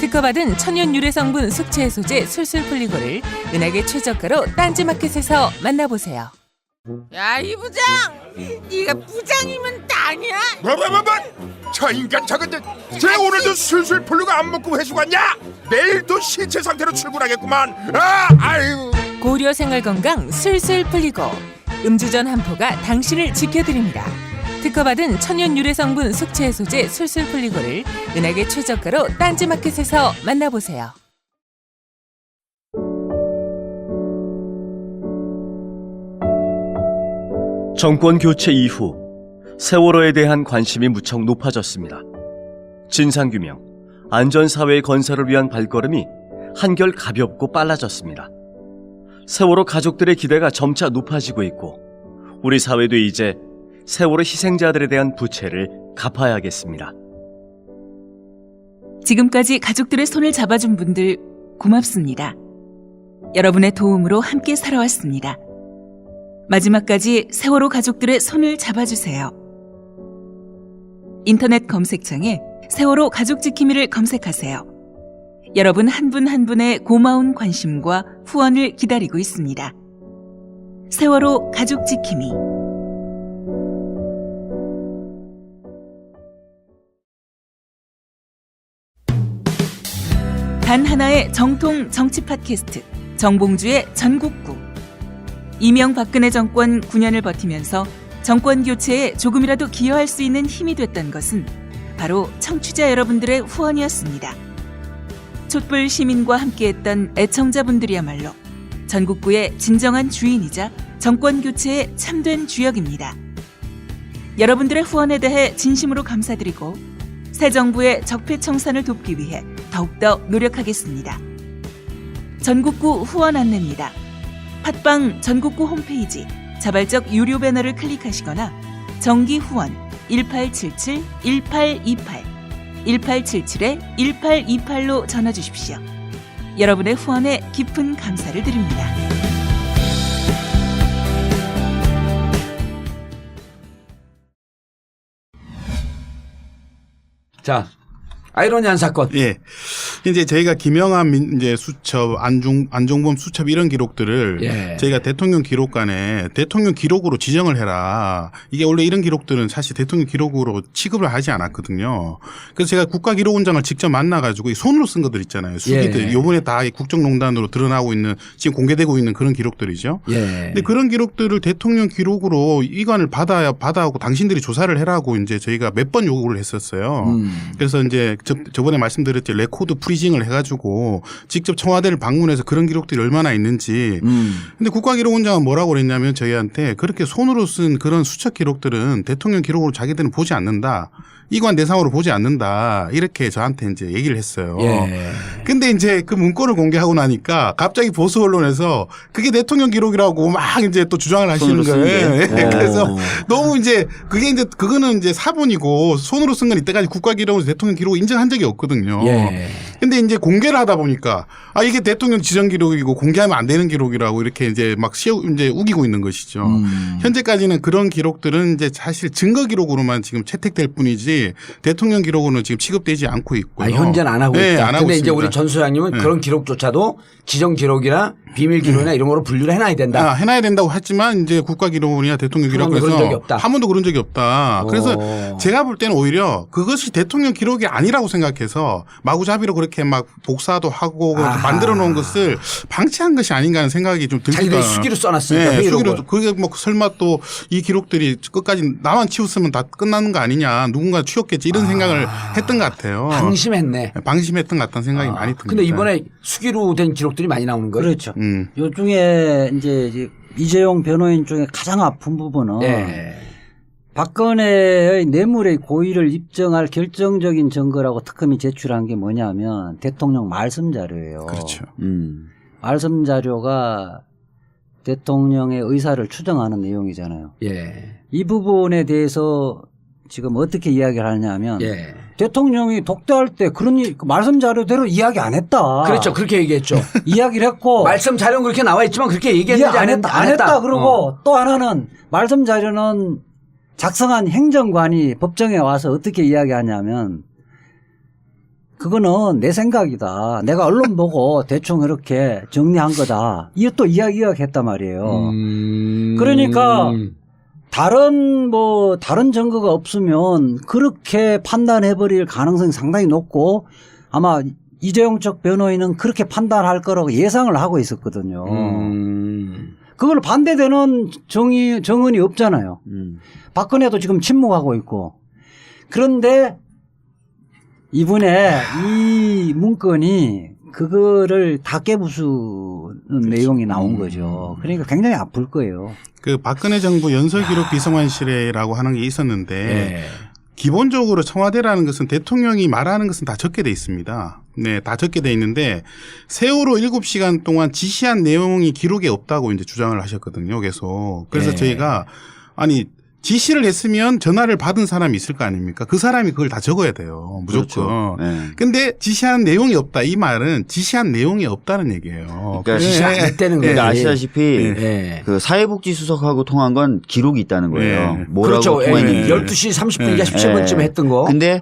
특허받은 천연 유래 성분 숙취 해소제 술술 풀리고를 은하계 최저가로 딴지마켓에서 만나보세요. 야, 이 부장! 네가 부장이면 땅이야? 뭐? 저 인간 저건 쟤 오늘도 술술 풀리고 안 먹고 회수 갔냐? 내일도 신체 상태로 출근하겠구만. 아유. 고려 생활건강 술술 풀리고 음주전 한포가 당신을 지켜드립니다. 특허받은 천연 유래 성분 숙취 해소제 술술 풀리고를 은하계 최저가로 딴지마켓에서 만나보세요. 정권 교체 이후 세월호에 대한 관심이 무척 높아졌습니다. 진상규명, 안전사회 건설을 위한 발걸음이 한결 가볍고 빨라졌습니다. 세월호 가족들의 기대가 점차 높아지고 있고 우리 사회도 이제 세월호 희생자들에 대한 부채를 갚아야겠습니다. 지금까지 가족들의 손을 잡아준 분들 고맙습니다. 여러분의 도움으로 함께 살아왔습니다. 마지막까지 세월호 가족들의 손을 잡아주세요. 인터넷 검색창에 세월호 가족지킴이를 검색하세요. 여러분 한 분 한 분의 고마운 관심과 후원을 기다리고 있습니다. 세월호 가족지킴이. 단 하나의 정통 정치 팟캐스트 정봉주의 전국구. 이명박근혜 정권 9년을 버티면서 정권 교체에 조금이라도 기여할 수 있는 힘이 됐던 것은 바로 청취자 여러분들의 후원이었습니다. 촛불 시민과 함께했던 애청자분들이야말로 전국구의 진정한 주인이자 정권 교체의 참된 주역입니다. 여러분들의 후원에 대해 진심으로 감사드리고 새 정부의 적폐청산을 돕기 위해 더욱더 노력하겠습니다. 전국구 후원 안내입니다. 팟빵 전국구 홈페이지 자발적 유료 배너를 클릭하시거나 정기 후원 1877-1828 1877-1828로 전화 주십시오. 여러분의 후원에 깊은 감사를 드립니다. 자, 아이러니한 사건. 예. 이제 저희가 김영함 이제 수첩, 안종범 수첩 이런 기록들을 예. 저희가 대통령 기록관에 대통령 기록으로 지정을 해라. 이게 원래 이런 기록들은 사실 대통령 기록으로 취급을 하지 않았거든요. 그래서 제가 국가기록원장을 직접 만나가지고 손으로 쓴 것들 있잖아요. 수기들. 예. 요번에 다 국정농단으로 드러나고 있는 지금 공개되고 있는 그런 기록들이죠. 예. 근데 그런 기록들을 대통령 기록으로 이관을 받아오고 당신들이 조사를 해라고 이제 저희가 몇 번 요구를 했었어요. 그래서 이제 저번에 말씀드렸죠. 레코드 프리징을 해가지고 직접 청와대를 방문해서 그런 기록들이 얼마나 있는지. 근데 국가기록원장은 뭐라고 그랬냐면 저희한테 그렇게 손으로 쓴 그런 수첩 기록들은 대통령 기록으로 자기들은 보지 않는다. 이관 대상으로 보지 않는다. 이렇게 저한테 이제 얘기를 했어요. 예. 근데 이제 그 문건을 공개하고 나니까 갑자기 보수 언론에서 그게 대통령 기록이라고 막 이제 또 주장을 하시는 손으로 거예요. 쓴 게. 예. 그래서 너무 이제 그게 이제 그거는 이제 사본이고 손으로 쓴 건 이때까지 국가기록으로 대통령 기록을 인정한 적이 없거든요. 예. 근데 이제 공개를 하다 보니까 이게 대통령 지정 기록이고 공개하면 안 되는 기록이라고 이렇게 이제 막 이제 우기고 있는 것이죠. 현재까지는 그런 기록들은 이제 사실 증거 기록으로만 지금 채택될 뿐이지 대통령 기록으로는 지금 취급되지 않고 있고요. 현재는 안 하고 네, 있다. 안 하고 근데 이제 있습니다. 우리 전 소장님은 네. 그런 기록조차도 지정 기록이나 비밀 기록이나 이런 거로 분류를 해놔야 된다. 해놔야 된다고 했지만 이제 국가기록원이나 대통령 한 번도 그런 적이 기록에서 없다. 한 번도 그런 적이 없다. 그래서 제가 볼 때는 오히려 그것이 대통령 기록이 아니라고 생각해서 마구잡이로 그렇게 막 복사도 하고 만들어 놓은 것을 방치한 것이 아닌가 하는 생각이 좀 듭니다. 자기들이 수기로 써놨으니까. 네, 회의록을. 수기로. 그게 뭐 설마 또 이 기록들이 끝까지 나만 치웠으면 다 끝나는 거 아니냐. 누군가 치웠겠지 이런 생각을 했던 것 같아요. 방심했네. 방심했던 것 같다는 생각이 많이 듭니다. 근데 이번에 수기로 된 기록들이 많이 나오는 거예요. 그렇죠. 요 중에 이제 이재용 변호인 중에 가장 아픈 부분은 박근혜의 뇌물의 고의를 입증할 결정적인 증거라고 특검이 제출한 게 뭐냐면 대통령 말씀 자료예요. 그렇죠. 말씀 자료가 대통령의 의사를 추정하는 내용이잖아요. 예. 이 부분에 대해서 지금 어떻게 이야기를 하냐면 예. 대통령이 독대할 때 그런 말씀 자료대로 이야기 안 했다. 그렇죠. 그렇게 얘기했죠. 이야기를 했고 말씀 자료는 그렇게 나와 있지만 그렇게 얘기했는지 안 했다. 그러고 어. 또 하나는 말씀 자료는 작성한 행정관이 법정에 와서 어떻게 이야기하냐면 그거는 내 생각이다. 내가 언론 보고 대충 이렇게 정리한 거다. 이것도 이야기했단 말이에요. 그러니까 다른 증거가 없으면 그렇게 판단해버릴 가능성이 상당히 높고 아마 이재용 쪽 변호인은 그렇게 판단할 거라고 예상을 하고 있었거든요. 그걸 반대되는 정언이 없잖아요. 박근혜도 지금 침묵하고 있고. 그런데 이번에 이 문건이 그거를 다 깨부수는 내용이 나온 거죠. 그러니까 굉장히 아플 거예요. 그 박근혜 정부 연설기록 비서관실이라고 하는 게 있었는데 기본적으로 청와대라는 것은 대통령이 말하는 것은 다 적게 돼 있습니다. 네, 다 적게 돼 있는데 세월호 7시간 동안 지시한 내용이 기록에 없다고 이제 주장을 하셨거든요. 계속. 그래서 저희가 아니 지시를 했으면 전화를 받은 사람이 있을 거 아닙니까? 그 사람이 그걸 다 적어야 돼요. 무조건. 그렇죠. 근데 지시한 내용이 없다. 이 말은 지시한 내용이 없다는 얘기예요. 그러니까 지시 안 했다는 거예요. 아시다시피 그 사회복지수석하고 통한 건 기록이 있다는 거예요. 뭐라고 그렇죠. 네. 통했는지. 12시 30분인가 17분쯤 했던 거. 근데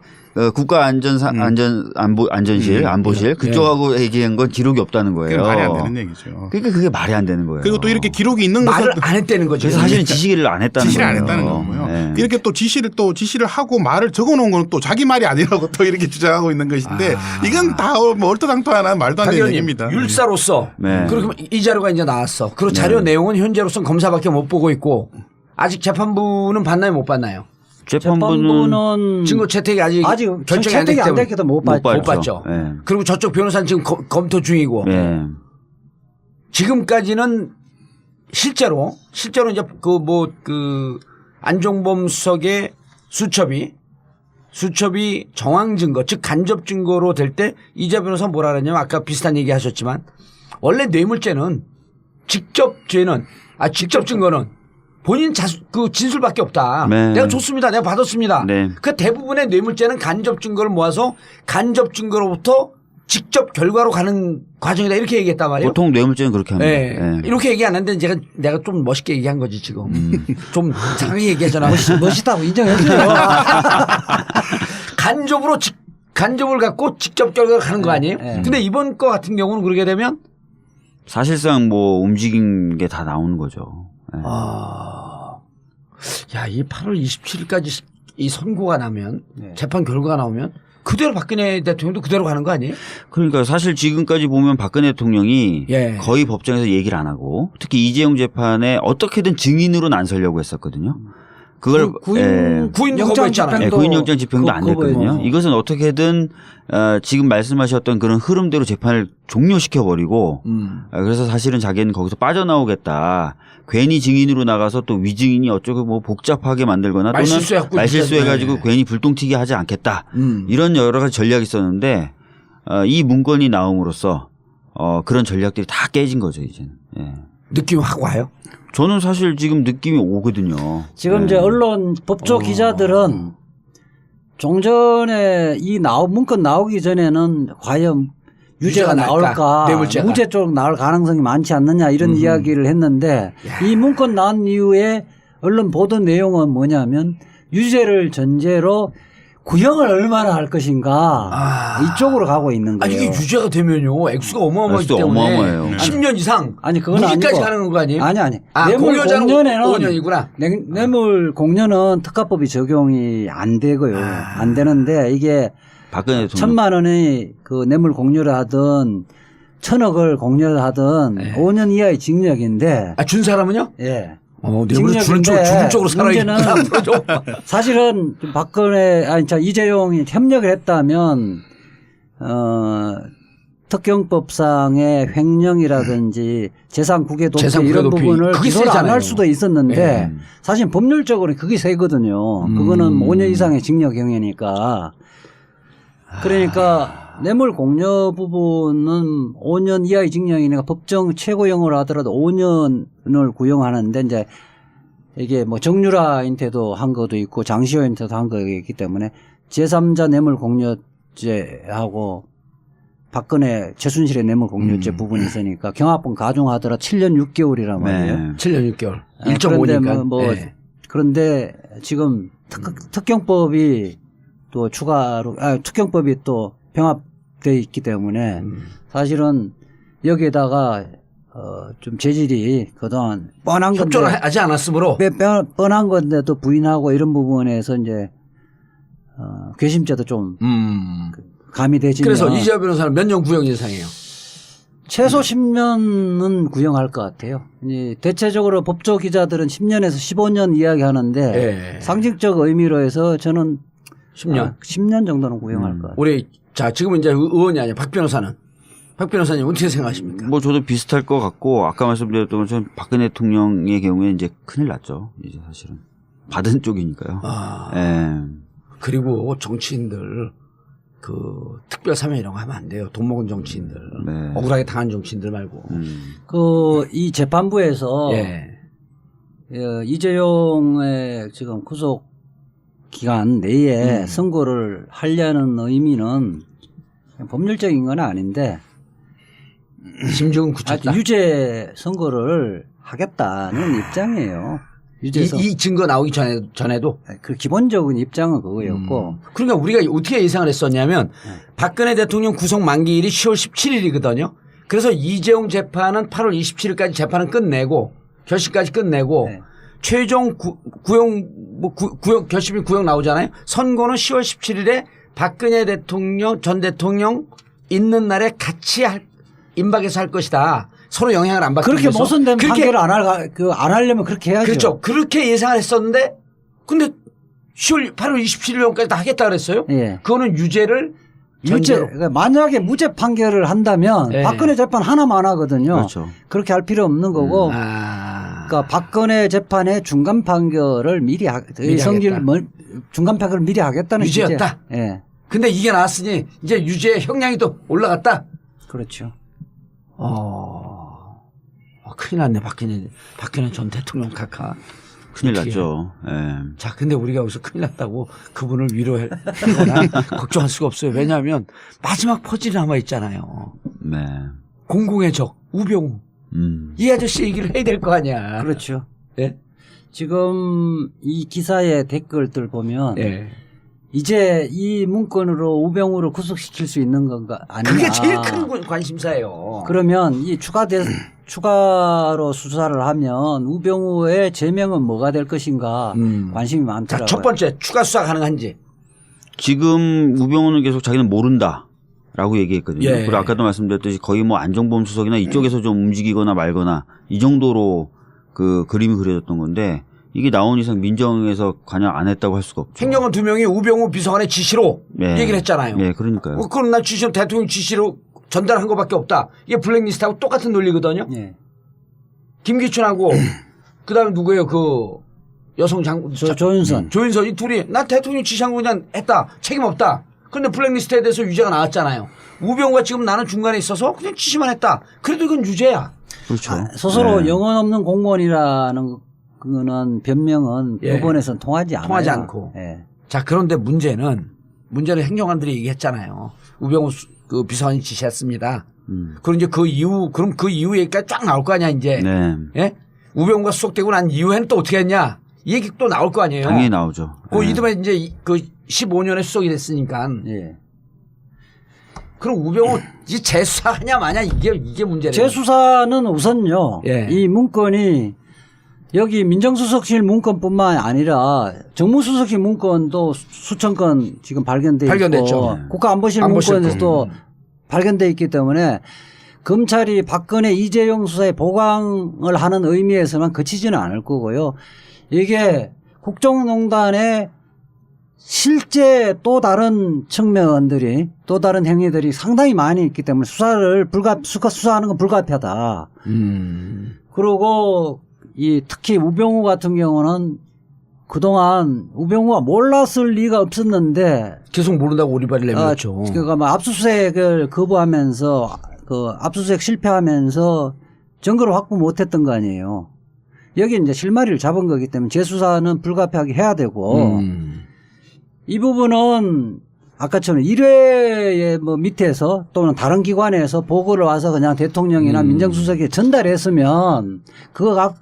안보실 그쪽하고 얘기한 건 기록이 없다는 거예요. 그게 말이 안 되는 얘기죠. 그러니까 그게 말이 안 되는 거예요. 그리고 또 이렇게 기록이 있는 것은 말을 안 했다는 거죠. 그래서 사실은 지시를 안 했다는 지시를 거예요. 안 했다는 거고요. 네. 이렇게 또 지시를 하고 말을 적어 놓은 건 또 자기 말이 아니라고 또 이렇게 주장하고 있는 것인데 이건 다 뭐 얼토당토하는 말도 안 되는 얘기입니다. 율사로서 네. 그렇게 이 자료가 이제 나왔어. 그리고 자료 내용은 현재로서는 검사밖에 못 보고 있고 아직 재판부는 봤나요 못 봤나요? 재판부는 증거 채택이 아직 결정이 안 됐기 채택이 안 때문에 됐기도 못 못 봤죠. 네. 그리고 저쪽 변호사는 지금 검토 중이고 지금까지는 실제로 이제 그 안종범 수석의 수첩이 정황 증거 즉 간접 증거로 될 때 이재 변호사 뭐라 그랬냐면 아까 비슷한 얘기 하셨지만 원래 뇌물죄는 직접 증거는 본인 그 진술밖에 없다. 네. 내가 줬습니다. 내가 받았습니다. 네. 그 대부분의 뇌물죄는 간접 증거를 모아서 간접 증거로부터 직접 결과로 가는 과정이다 이렇게 얘기했단 말이에요. 보통 뇌물죄는 그렇게 합니다. 네. 네. 이렇게 얘기 안 했는데 내가 좀 멋있게 얘기한 거지 지금. 좀 장하게 얘기하잖아. 멋있다고 인정했어요. 간접을 갖고 직접 결과가 가는 거 아니에요? 네. 근데 이번 거 같은 경우는 그러게 되면 사실상 뭐 움직인 게 다 나오는 거죠. 네. 야, 이 8월 27일까지 이 선고가 나면 재판 결과가 나오면 그대로 박근혜 대통령도 그대로 가는 거 아니에요? 그러니까 사실 지금까지 보면 박근혜 대통령이 거의 법정에서 얘기를 안 하고 특히 이재용 재판에 어떻게든 증인으로는 안 서려고 했었거든요. 그걸 구인 거부했잖아요. 구인영장 집행도 안 됐거든요. 이것은 어떻게든 지금 말씀하셨던 그런 흐름대로 재판을 종료시켜버리고 그래서 사실은 자기는 거기서 빠져나오겠다. 괜히 증인으로 나가서 또 위증인이 어쩌고 뭐 복잡하게 만들거나 또는 말실수해가지고 괜히 불똥 튀게 하지 않겠다. 이런 여러 가지 전략이 있었는데 이 문건이 나옴으로써 그런 전략들이 다 깨진 거죠 이제는. 느낌 확 와요? 저는 사실 지금 느낌이 오거든요. 지금 이제 언론 법조 기자들은 종전에 문건 나오기 전에는 과연 유죄가 나올까, 무죄 쪽 나올 가능성이 많지 않느냐 이런 이야기를 했는데 이 문건 나온 이후에 언론 보도 내용은 뭐냐면 유죄를 전제로 구형을 얼마나 할 것인가 이쪽으로 가고 있는 아니 거예요. 이게 유죄가 되면요 액수가 어마어마하기 액수가 때문에 어마어마해요. 10년 이상 아니 그건 무기까지 아니고. 가는 거 아니에요? 아니. 아, 뇌물 공여자는 공여에는 5년이구나. 뇌물 공여는 특가법이 적용이 안 되고요. 안 되는데 이게 박근혜 대통령 1,000만 원이 그 뇌물 공여를 하든 1,000억을 공여를 하든 네. 5년 이하의 징역인데 준 사람은요? 예. 뇌물을 주는 쪽, 주는 쪽으로 살아있구나. 사실은 이재용이 협력을 했다면 특경법상의 횡령이라든지 재산 국외 도피 재산 이런 국외 도피. 부분을 그게 기소를 안 세잖아요. 할 수도 있었는데 네. 사실 법률적으로는 그게 세거든요. 그거는 5년 이상의 징역형이니까. 그러니까 뇌물 공여 부분은 5년 이하의 징역이니까 법정 최고형으로 하더라도 5년을 구형하는데 이제 이게 뭐 정유라한테도 한 것도 있고 장시호한테도 한 거가 있기 때문에 제3자 뇌물 공여죄하고 박근혜 최순실의 뇌물 공여죄 부분이 있으니까 경합범 가중하더라도 7년 6개월이란 말이에요. 네. 7년 6개월. 그런데 1.5니까. 그런데 지금 특경법이 또 추가로 특경법이 또 병합돼 있기 때문에 사실은 여기에다가 좀 재질이 그동안 뻔한 건데 협조를 하지 않았으므로 뻔한 건데도 부인하고 이런 부분에서 이제 괘씸죄도 좀 가미되지면 그래서 이재호 변호사는 몇 년 구형 예상해요? 최소 10년은 구형할 것 같아요. 이제 대체적으로 법조 기자들은 10년에서 15년 이야기하는데 예. 상징적 의미로 해서 저는 10년. 10년 정도는 구형할 것 같아요. 우리 자 지금은 이제 의원이 아니라 박 변호사는 박 변호사님 어떻게 생각하십니까? 뭐 저도 비슷할 것 같고 아까 말씀드렸던 것처럼 박근혜 대통령의 경우에 이제 큰일 났죠. 이제 사실은 받은 쪽이니까요. 예. 그리고 정치인들 그 특별 사면 이런 거 하면 안 돼요. 돈 먹은 정치인들, 네. 억울하게 당한 정치인들 말고. 이 재판부에서 예. 이재용의 지금 구속 기간 내에 선고를 하려는 의미는 법률적인 건 아닌데 심증은 굳혔다. 유죄 선고를 하겠다는 입장이에요. 유죄 이 증거 나오기 전에도. 그 기본적인 입장은 그거였고. 그러니까 우리가 어떻게 예상을 했었냐면 박근혜 대통령 구속 만기일이 10월 17일이거든요. 그래서 이재용 재판은 8월 27일까지 재판은 끝내고 결심까지 끝내고 네. 최종 구형 결심이 구형 나오잖아요. 선고는 10월 17일에 박근혜 대통령 전 대통령 있는 날에 같이 임박해서 할 것이다. 서로 영향을 안 받기 그렇게 위해서. 모순된 그렇게 판결을 안 하려면 그렇게 해야죠. 그렇죠. 그렇게 예상을 했었는데 근데 8월 27일까지 다 하겠다 그랬어요. 예. 그거는 유죄를 그러니까 만약에 무죄 판결을 한다면 네. 박근혜 재판 하나만 하거든요. 그렇죠. 그렇게 할 필요 없는 거고. 그러니까 박근혜 재판의 중간 판결을 미리 중간 판결을 미리 하겠다는 유죄였다. 취지. 예. 근데 이게 나왔으니 이제 유죄 형량이 또 올라갔다. 그렇죠. 큰일 났네. 박근혜 전 대통령 카카. 큰일 어떻게 났죠. 예. 자, 근데 우리가 여기서 큰일 났다고 그분을 위로하거나 걱정할 수가 없어요. 왜냐하면 마지막 퍼즐이 남아 있잖아요. 네. 공공의 적 우병우. 이 아저씨 얘기를 해야 될 거 아니야. 그렇죠. 예? 지금 이 기사의 댓글들 보면 예. 이제 이 문건으로 우병우를 구속시킬 수 있는 건가 아니냐. 그게 제일 큰 관심사예요. 그러면 이 추가로 수사를 하면 우병우의 제명은 뭐가 될 것인가 관심이 자, 많더라고요. 첫 번째 추가 수사 가능한지. 지금 우병우는 계속 자기는 모른다라고 얘기했거든요. 예. 그리고 아까도 말씀드렸듯이 거의 뭐 안정범 수석이나 이쪽에서 좀 움직이거나 말거나 이 정도로 그 그림이 그려졌던 건데 이게 나온 이상 민정에서 관여 안 했다고 할 수가 없죠. 행정관 2명이 우병우 비서관의 지시로 네. 얘기를 했잖아요. 네, 그러니까요. 그럼 난 지시로 대통령 지시로 전달한 것밖에 없다. 이게 블랙리스트하고 똑같은 논리거든요. 예. 김기춘하고 그다음에 누구예요? 그 여성 장군 조윤선. 조윤선 이 둘이 나 대통령 지시한 거 그냥 했다. 책임 없다. 그런데 블랙리스트에 대해서 유죄가 나왔잖아요. 우병우가 지금 나는 중간에 있어서 그냥 지시만 했다. 그래도 이건 유죄야. 그렇죠. 스스로 네. 영혼 없는 공무원이라는 그거는 변명은 예. 법원에서는 통하지 않아요. 통하지 않고. 예. 자, 그런데 문제는 행정관들이 얘기했잖아요. 우병우 그 비서관이 지시했습니다. 그럼 이제 그 이후 얘기까지 쫙 나올 거 아니야, 이제. 네. 예? 우병우가 수속되고 난 이후에는 또 어떻게 했냐? 이 얘기 또 나올 거 아니에요. 당연히 나오죠. 그 네. 이듬해 이제 그 15년에 수석이 됐으니까. 예. 그럼 우병우 이 재수사하냐 마냐 이게 문제네요. 재수사는 우선요. 예. 이 문건이 여기 민정수석실 문건뿐만 아니라 정무수석실 문건도 수천 건 지금 발견돼 발견됐죠. 있고 국가안보실 안보실 문건에서도 발견돼 있기 때문에 검찰이 박근혜 이재용 수사에 보강을 하는 의미에서만 그치지는 않을 거고요. 이게 국정농단의 실제 또 다른 측면들이 또 다른 행위들이 상당히 많이 있기 때문에 수사하는 건 불가피하다. 그리고 특히 우병우 같은 경우는 그동안 우병우가 몰랐을 리가 없었는데 계속 모른다고 오리발을 내밀었죠. 그러니까 막 압수수색을 거부하면서 압수수색 실패하면서 증거를 확보 못했던 거 아니에요. 여기 이제 실마리를 잡은 거기 때문에 재수사는 불가피하게 해야 되고 이 부분은 아까처럼 1회의 뭐 밑에서 또는 다른 기관에서 보고를 와서 그냥 대통령이나 민정수석에 전달했으면 그거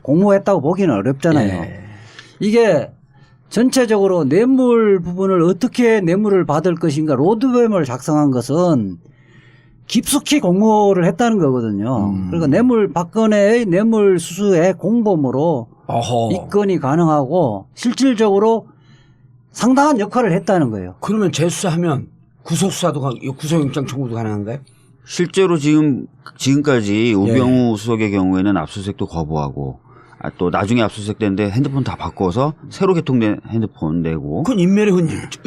공모했다고 보기는 어렵잖아요. 예. 이게 전체적으로 뇌물 부분을 어떻게 뇌물을 받을 것인가 로드맵을 작성한 것은 깊숙이 공모를 했다는 거거든요. 그러니까 박근혜의 뇌물 수수의 공범으로 입건이 가능하고 실질적으로 상당한 역할을 했다는 거예요. 그러면 재수사하면 구속영장 청구도 가능한가요? 실제로 지금까지 우병우 수석의 경우에는 압수수색도 거부하고 또 나중에 압수수색됐는데 핸드폰 다 바꿔서 새로 개통된 핸드폰 내고. 그건 인멸의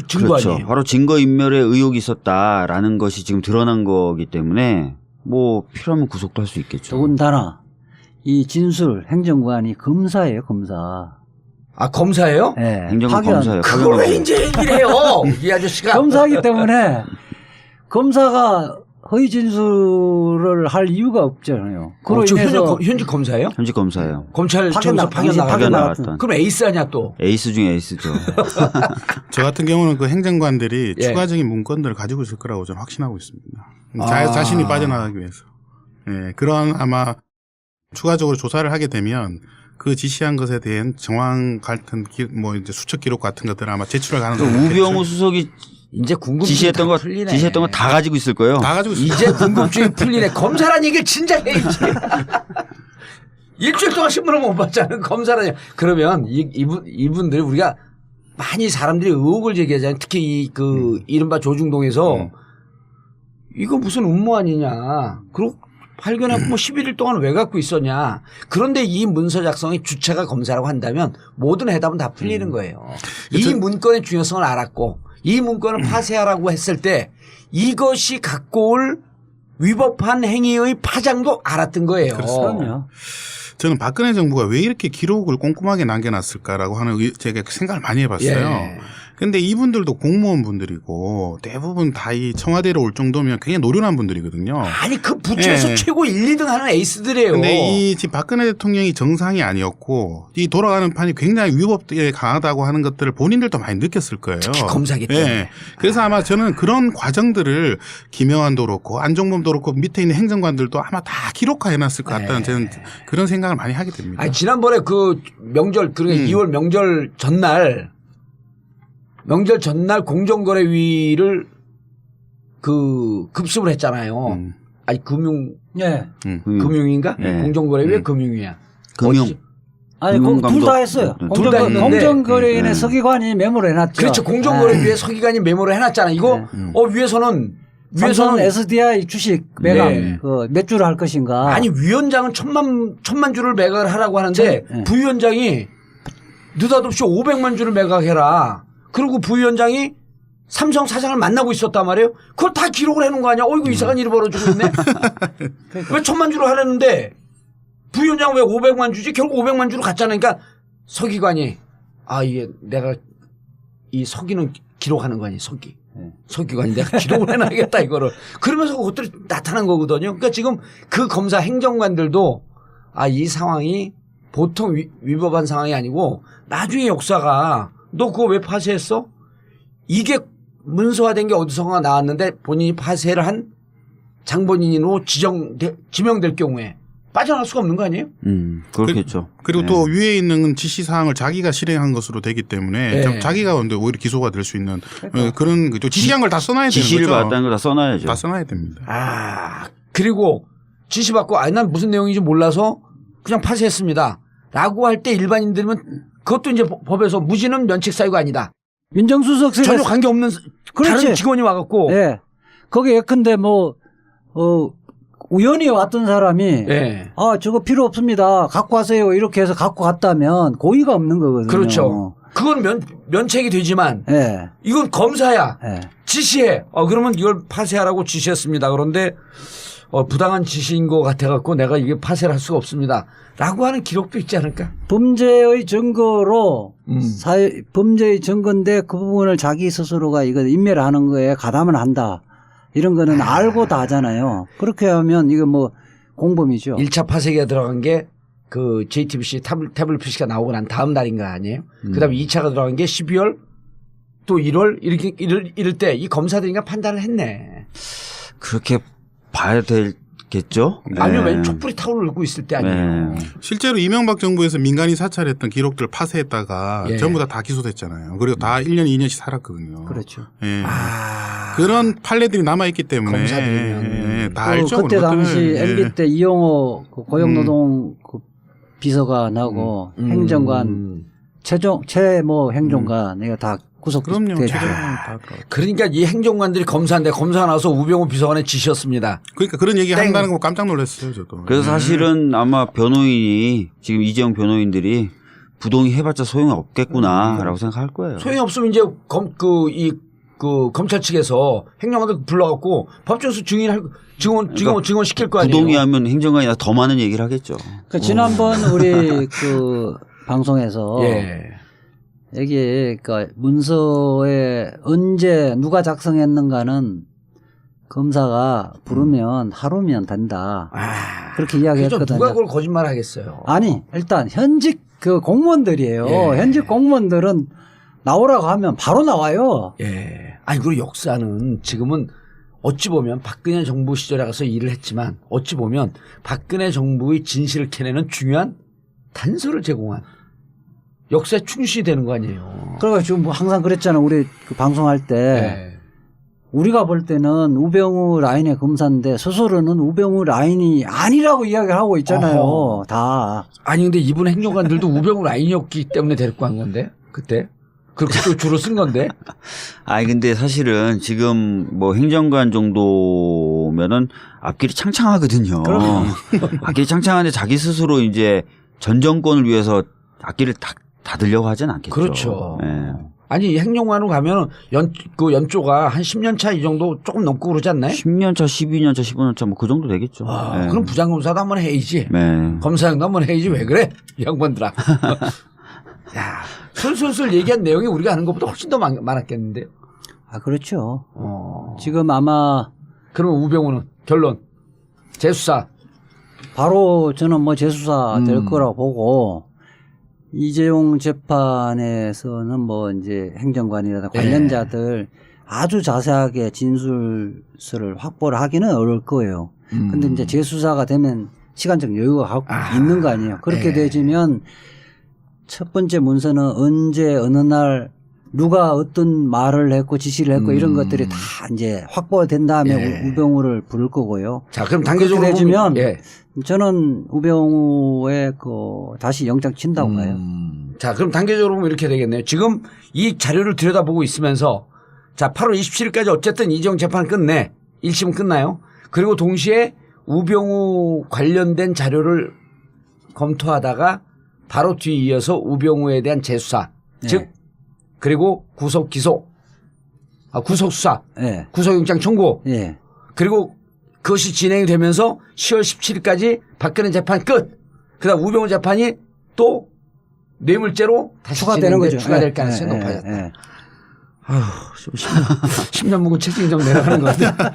증거 그렇죠. 아니에요? 바로 증거인멸의 의혹이 있었다라는 것이 지금 드러난 거기 때문에 뭐 필요하면 구속도 할 수 있겠죠. 더군다나 이 진술 행정관이 검사예요, 검사. 아, 검사예요? 네. 행정관 검사예요. 그걸 왜 이제 얘기를 해요? 이 아저씨가. 검사이기 때문에 검사가 허위 진술을 할 이유가 없잖아요. 그로 인해서 현직 검사예요? 현직 검사예요. 검찰청에서 파견 나갔던. 그럼 에이스 아니야 또? 에이스 중에 에이스죠. 저 같은 경우는 그 행정관들이 예. 추가적인 문건들을 가지고 있을 거라고 저는 확신하고 있습니다. 아. 자신이 빠져나가기 위해서. 예, 그런 아마 추가적으로 조사를 하게 되면 그 지시한 것에 대한 정황 같은 뭐 이제 수첩 기록 같은 것들을 아마 제출할 가능성이 우병우 수석이 이제 궁금증이 지시했던 거 다 가지고 있을 거예요. 다 가지고 있어요. 이제 궁금증이 풀리네. 검사란 얘기를 진작 해야지. 일주일 동안 신문을 못 봤잖아요. 검사라니. 그러면 이분들 우리가 많이 사람들이 의혹을 제기하잖아요. 특히 이른바 조중동에서 이거 무슨 음모 아니냐. 그리고 발견하고 뭐 11일 동안 왜 갖고 있었냐. 그런데 이 문서 작성의 주체가 검사라고 한다면 모든 해답은 다 풀리는 거예요. 이 문건의 중요성을 알았고 이 문건을 파쇄하라고 했을 때 이것이 갖고 올 위법한 행위의 파장도 알았던 거예요. 그럼요. 저는 박근혜 정부가 왜 이렇게 기록을 꼼꼼하게 남겨놨을까라고 하는 제가 생각을 많이 해봤어요. 예. 근데 이분들도 공무원 분들이고 대부분 다 이 청와대로 올 정도면 굉장히 노련한 분들이거든요. 아니 그 부처에서 예. 최고 1, 2등 하는 에이스들이에요. 근데 이 지금 박근혜 대통령이 정상이 아니었고 이 돌아가는 판이 굉장히 위법에 강하다고 하는 것들을 본인들도 많이 느꼈을 거예요. 특히 검사기 때문에. 예. 그래서 아마 저는 그런 과정들을 김영환도 그렇고 안종범도 그렇고 밑에 있는 행정관들도 아마 다 기록화해 놨을 것 같다는 저는 그런 생각을 많이 하게 됩니다. 아니, 지난번에 그 명절 그러니까 2월 명절 전날 공정거래위를 급습을 했잖아요. 아니 네. 금융인가? 네. 공정거래위에 금융위야. 금융. 아니, 둘 다 했어요. 둘다 했는데. 공정거래인의 서기관이 메모를 해놨죠. 그렇죠. 공정거래위에 서기관이 메모를 해놨잖아. 이거 위에서는 삼성 SDI 주식 매각 네. 몇 주를 할 것인가. 아니 위원장은 천만 주를 매각을 하라고 하는데 네. 부위원장이 느닷없이 500만 주를 매각해라. 그리고 부위원장이 삼성 사장을 만나고 있었단 말이에요. 그걸 다 기록을 해놓은 거 아니야? 어이구 이상한 일이 벌어지고 있네. 왜 1000만 주로 하려는데 부위원장은 왜 500만 주지? 결국 500만 주로 갔잖아요. 그러니까 서기관이 이게 내가 이 서기는 기록하는 거 아니에요. 서기관이 내가 기록을 해놔야겠다 이거를. 그러면서 그것들이 나타난 거거든요. 그러니까 지금 그 검사 행정관들도 이 상황이 보통 위법한 상황이 아니고 나중에 역사가 너 그거 왜 파쇄했어? 이게 문서화된 게 어디선가 나왔는데 본인이 파쇄를 한 장본인으로 지명될 경우에 빠져나갈 수가 없는 거 아니에요? 그렇겠죠. 그리고 네. 또 위에 있는 지시사항을 자기가 실행한 것으로 되기 때문에 네. 자기가 근데 오히려 기소가 될 수 있는 그런 거죠. 지시한 걸 다 써놔야 되는 지시를 거죠. 받았다는 걸 다 써놔야죠. 다 써놔야 됩니다. 아, 그리고 지시받고 난 무슨 내용인지 몰라서 그냥 파쇄했습니다. 라고 할 때 일반인들은 그것도 이제 법에서 무지는 면책 사유가 아니다. 민정수석실에 전혀 관계없는 그렇지. 다른 직원이 와갖고. 예. 거기 예컨대 우연히 왔던 사람이 예. 저거 필요 없습니다. 갖고 가세요. 이렇게 해서 갖고 갔다면 고의가 없는 거거든요. 그렇죠. 그건 면책이 되지만 예. 이건 검사야. 예. 지시해. 그러면 이걸 파쇄하라고 지시했습니다. 그런데 부당한 지시인 것 같아갖고 내가 이게 파쇄를 할 수가 없습니다. 라고 하는 기록도 있지 않을까? 범죄의 증거로 범죄의 증거인데 그 부분을 자기 스스로가 이거 인멸을 하는 거에 가담을 한다. 이런 거는 알고 다 하잖아요. 그렇게 하면 이거 뭐 공범이죠. 1차 파쇄기가 들어간 게 그 JTBC 태블릿 PC가 나오고 난 다음 날인 거 아니에요? 그 다음에 2차가 들어간 게 12월 또 1월 이럴 때 이 검사들이가 판단을 했네. 그렇게 봐야 되겠죠. 아니면 네. 왜 촛불이 타오르고 있을 때 아니에요? 네. 실제로 이명박 정부에서 민간인 사찰했던 기록들 파쇄했다가 예. 전부 다 기소됐잖아요. 그리고 다 1년, 2년씩 살았거든요. 그렇죠. 예. 그런 판례들이 남아있기 때문에 검사들이면. 다 알죠. 그때 그런 당시 것들은. MB 때 이용호 그 고용노동 그 비서가 나고 행정관 최모 행정관 내가 다 그럼요. 구속됐죠. 최저임금 다 들어가죠. 그러니까 이 행정관들이 검사인데 검사 나와서 우병우 비서관의 지시였습니다. 그러니까 그런 얘기 한다는 거 깜짝 놀랐어요, 저도. 그래서 사실은 아마 변호인이 지금 이재용 변호인들이 부동의 해봤자 소용이 없겠구나라고 생각할 거예요. 소용이 없으면 이제 검찰 측에서 행정관들 불러갖고 법정에서 증언 시킬 거 아니에요. 부동의하면 행정관이 더 많은 얘기를 하겠죠. 그 지난번 우리 그 방송에서 예. 여기 그 문서에 언제 누가 작성했는가는 검사가 부르면 하루면 된다. 그렇게 이야기했거든요. 누가 그걸 거짓말 하겠어요. 아니 일단 현직 그 공무원들이에요. 예. 현직 공무원들은 나오라고 하면 바로 나와요. 예. 아니, 그리고 역사는 지금은 어찌 보면 박근혜 정부 시절에 가서 일을 했지만 어찌 보면 박근혜 정부의 진실을 캐내는 중요한 단서를 제공한 역사에 충실이 되는 거 아니에요. 그러니까 지금 뭐 항상 그랬잖아. 우리 그 방송할 때 예. 우리가 볼 때는 우병우 라인의 검사인데 스스로는 우병우 라인이 아니라고 이야기를 하고 있잖아요. 다. 아니, 근데 이분 행정관들도 우병우 라인이었기 때문에 데리고 간 건데 그때 그렇게 또 주로 쓴 건데. 아니 근데 사실은 지금 뭐 행정관 정도면은 앞길이 창창하거든요. 앞길이 창창한데 자기 스스로 이제 전 정권을 위해서 앞길을 닫으려고 하진 않겠죠. 그렇죠. 예. 아니, 행정관으로 가면 연조가 한 10년 차 이 정도 조금 넘고 그러지 않나요? 10년 차, 12년 차, 15년 차 뭐 그 정도 되겠죠. 예. 그럼 부장검사도 한번 해야지. 네. 검사형도 한번 해야지. 왜 그래? 이 양반들아. 야, 솔솔솔 얘기한 내용이 우리가 아는 것보다 훨씬 더 많았겠는데요. 아, 그렇죠. 지금 아마 그러면 우병우는 결론 재수사. 바로 저는 뭐 재수사 될 거라고 보고 이재용 재판에서는 뭐 이제 행정관이라든가 관련자들 아주 자세하게 진술서를 확보를 하기는 어려울 거예요. 근데 이제 재수사가 되면 시간적 여유가 있는 거 아니에요. 그렇게 되지면 첫 번째 문서는 언제 어느 날 누가 어떤 말을 했고 지시를 했고 이런 것들이 다 이제 확보가 된 다음에 우병우를 부를 거고요. 자, 그럼 단계적으로 되지면 보면, 저는 우병우의 다시 영장 친다고 봐요. 자, 그럼 단계적으로 보면 이렇게 되겠네요. 지금 이 자료를 들여다보고 있으면서 자, 8월 27일까지 어쨌든 이재용 재판을 끝내. 1심은 끝나요. 그리고 동시에 우병우 관련된 자료를 검토하다가 바로 뒤에 이어서 우병우에 대한 재수사. 즉 그리고 구속 기소. 구속수사. 구속영장 청구. 그리고 그것이 진행이 되면서 10월 17일까지 박근혜 재판 끝. 그다음 우병우 재판이 또 뇌물죄로 다시 추가되는 거죠. 추가될 가능성이 높아졌다. 좀 10년 묵은 체중이 좀 내려가는 것 같아.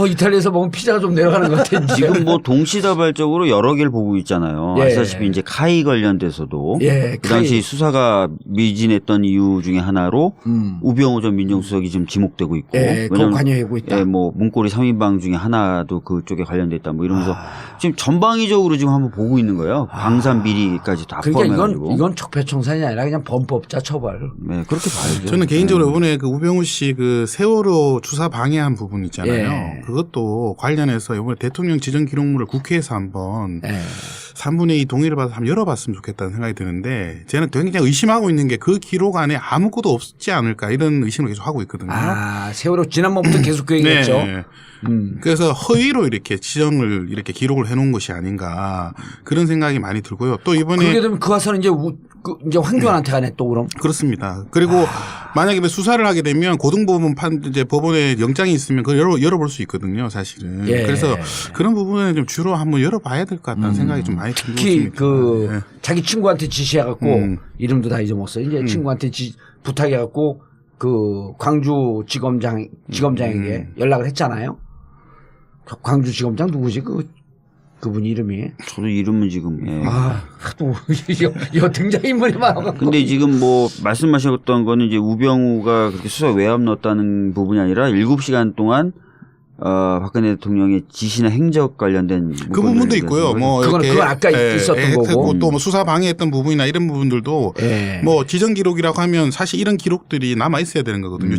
이탈리아에서 먹은 피자가 좀 내려가는 것 같아. 이제. 지금 뭐 동시다발적으로 여러 개를 보고 있잖아요. 예. 아시다시피 이제 카이 관련돼서도 예, 그 당시 카이. 수사가 미진했던 이유 중에 하나로 우병우 전 민정수석이 지금 지목되고 있고. 예, 그거 관여하고 있다. 예, 뭐 문고리 3인방 중에 하나도 그쪽에 관련돼 있다. 뭐 이러면서 지금 전방위적으로 지금 한번 보고 있는 거예요. 광산 비리까지 다 그러니까 포함해가지고. 이건 적폐청산이 아니라 그냥 범법자 처벌. 네, 그렇게 봐야죠. 저는 개인적으로 이번에 그 우병우 씨 그 세월호 추사 방해한 부분 있잖아요. 예. 그것도 관련해서 이번에 대통령 지정 기록물을 국회에서 한번 예. 3분의 2 동의를 받아서 한번 열어봤으면 좋겠다는 생각이 드는데 저는 굉장히 의심하고 있는 게 그 기록 안에 아무것도 없지 않을까 이런 의심을 계속 하고 있거든요. 세월호 지난번부터 계속 그 얘기했죠. 네. 그래서 허위로 이렇게 지정을 이렇게 기록을 해놓은 것이 아닌가 그런 생각이 많이 들고요. 또 이번에 그렇게 되면 그 와서는 이제 황교안한테 가네 또 그럼. 그렇습니다. 그리고 만약에 수사를 하게 되면 고등법원 이제 법원에 영장이 있으면 그걸 열어볼 수 있거든요, 사실은. 예. 그래서 그런 부분에 좀 주로 한번 열어봐야 될 것 같다는 생각이 좀 많이 듭니다. 특히 자기 친구한테 지시해갖고 이름도 다 잊어먹었어요. 이제 친구한테 부탁해갖고 그 광주 지검장에게 연락을 했잖아요. 광주 지검장 누구지 그분 이름이? 저도 이름은 지금. 예. 하도 이 등장인물이 많아갖고. 근데 지금 뭐 말씀하셨던 거는 이제 우병우가 그렇게 수사 외압 넣었다는 부분이 아니라 7시간 동안 박근혜 대통령의 지시나 행적 관련된 그 부분도 있고요. 뭐 그건 아까 있었던 거고. 또 뭐 수사 방해했던 부분이나 이런 부분들도 뭐 지정 기록이라고 하면 사실 이런 기록들이 남아 있어야 되는 거거든요.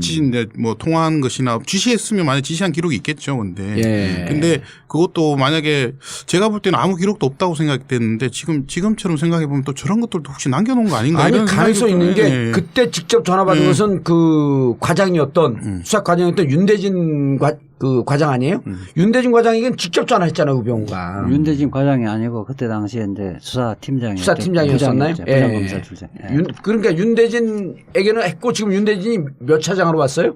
뭐 통화한 것이나 지시했으면 만약 지시한 기록이 있겠죠. 근데 그것도 만약에 제가 볼 때는 아무 기록도 없다고 생각됐는데 지금처럼 생각해 보면 또 저런 것들도 혹시 남겨놓은 거 아닌가? 아니 이런 가능성 있는 게 예. 그때 직접 전화 받은 것은 그 과장이었던 수사 과장이었던 윤대진 그 과장 아니에요? 윤대진 과장에겐 직접 전화했잖아요, 우병우가. 윤대진 과장이 아니고 그때 당시에 이제 수사팀장이었었나요? 부장검사 출신. 그러니까 윤대진에게는 했고 지금 윤대진이 몇 차장으로 왔어요?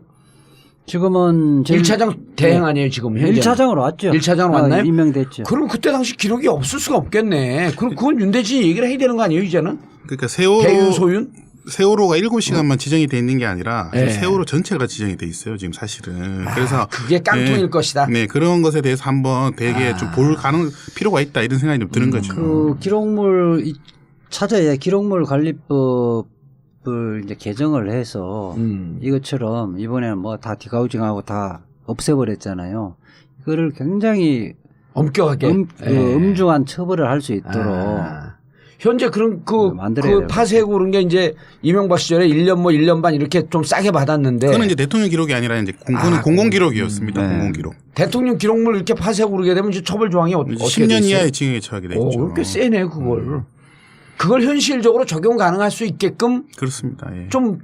지금은 1차장 대행 아니에요, 지금 현재. 1차장으로 왔죠. 1차장으로 왔나요? 임명됐죠. 그럼 그때 당시 기록이 없을 수가 없겠네. 그럼 그건 윤대진이 얘기를 해야 되는 거 아니에요, 이제는? 그러니까 배윤 소윤? 세월호가 7시간만 지정이 돼 있는 게 아니라 네. 세월호 전체가 지정이 돼 있어요. 지금 사실은. 그래서 그게 깡통일 것이다. 네, 그런 것에 대해서 한번 되게 좀 볼 필요가 있다 이런 생각이 좀 드는 거죠. 그 기록물 찾아야 기록물 관리법을 이제 개정을 해서 이것처럼 이번에는 뭐 다 디가우징하고 다 없애버렸잖아요. 이거를 굉장히 엄격하게 엄중한 처벌을 할 수 있도록. 현재 그런 그 만들어야 파쇄하고 그런 게 이제 이명박 시절에 1년 뭐 1년 반 이렇게 좀 싸게 받았는데. 그거는 이제 대통령 기록이 아니라 이제 공공 기록이었습니다. 네. 공공 기록. 대통령 기록물 이렇게 파쇄하고 그러게 되면 이제 처벌 조항이 어떻게 돼 10년 있어요? 이하의 징역에 처하게 되죠. 꽤 세네 그걸. 그걸 현실적으로 적용 가능할 수 있게끔 그렇습니다. 예. 좀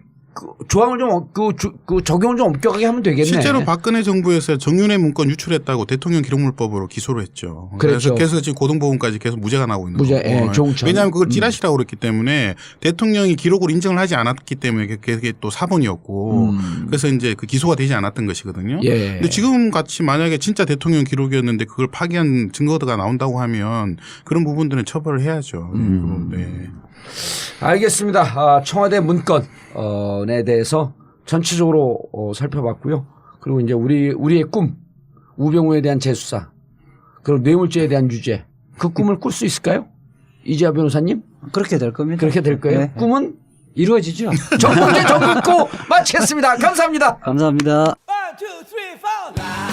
조항을 좀 적용을 좀 엄격하게 하면 되겠네. 실제로 박근혜 정부에서 정윤회 문건 유출했다고 대통령 기록물법으로 기소를 했죠. 그렇죠. 그래서 지금 고등법원까지 계속 무죄가 나오고 있는 거고. 왜냐하면 그걸 찌라시라고 그랬기 때문에 대통령이 기록을 인정을 하지 않았기 때문에 그게 또 사본이었고 그래서 이제 그 기소가 되지 않았던 것이거든요. 근데 지금 같이 만약에 진짜 대통령 기록이었는데 그걸 파기한 증거가 나온다고 하면 그런 부분들은 처벌을 해야죠. 네. 알겠습니다. 청와대 문건에 대해서 전체적으로 살펴봤고요. 그리고 이제 우리의 꿈, 우병우에 대한 재수사, 그리고 뇌물죄에 대한 유죄, 그 꿈을 꿀 수 있을까요? 이재하 변호사님? 그렇게 될 겁니다. 그렇게 될 거예요. 네. 꿈은 이루어지죠. 정봉재 정국고 마치겠습니다. 감사합니다. 감사합니다. 1, 2, 3, 4.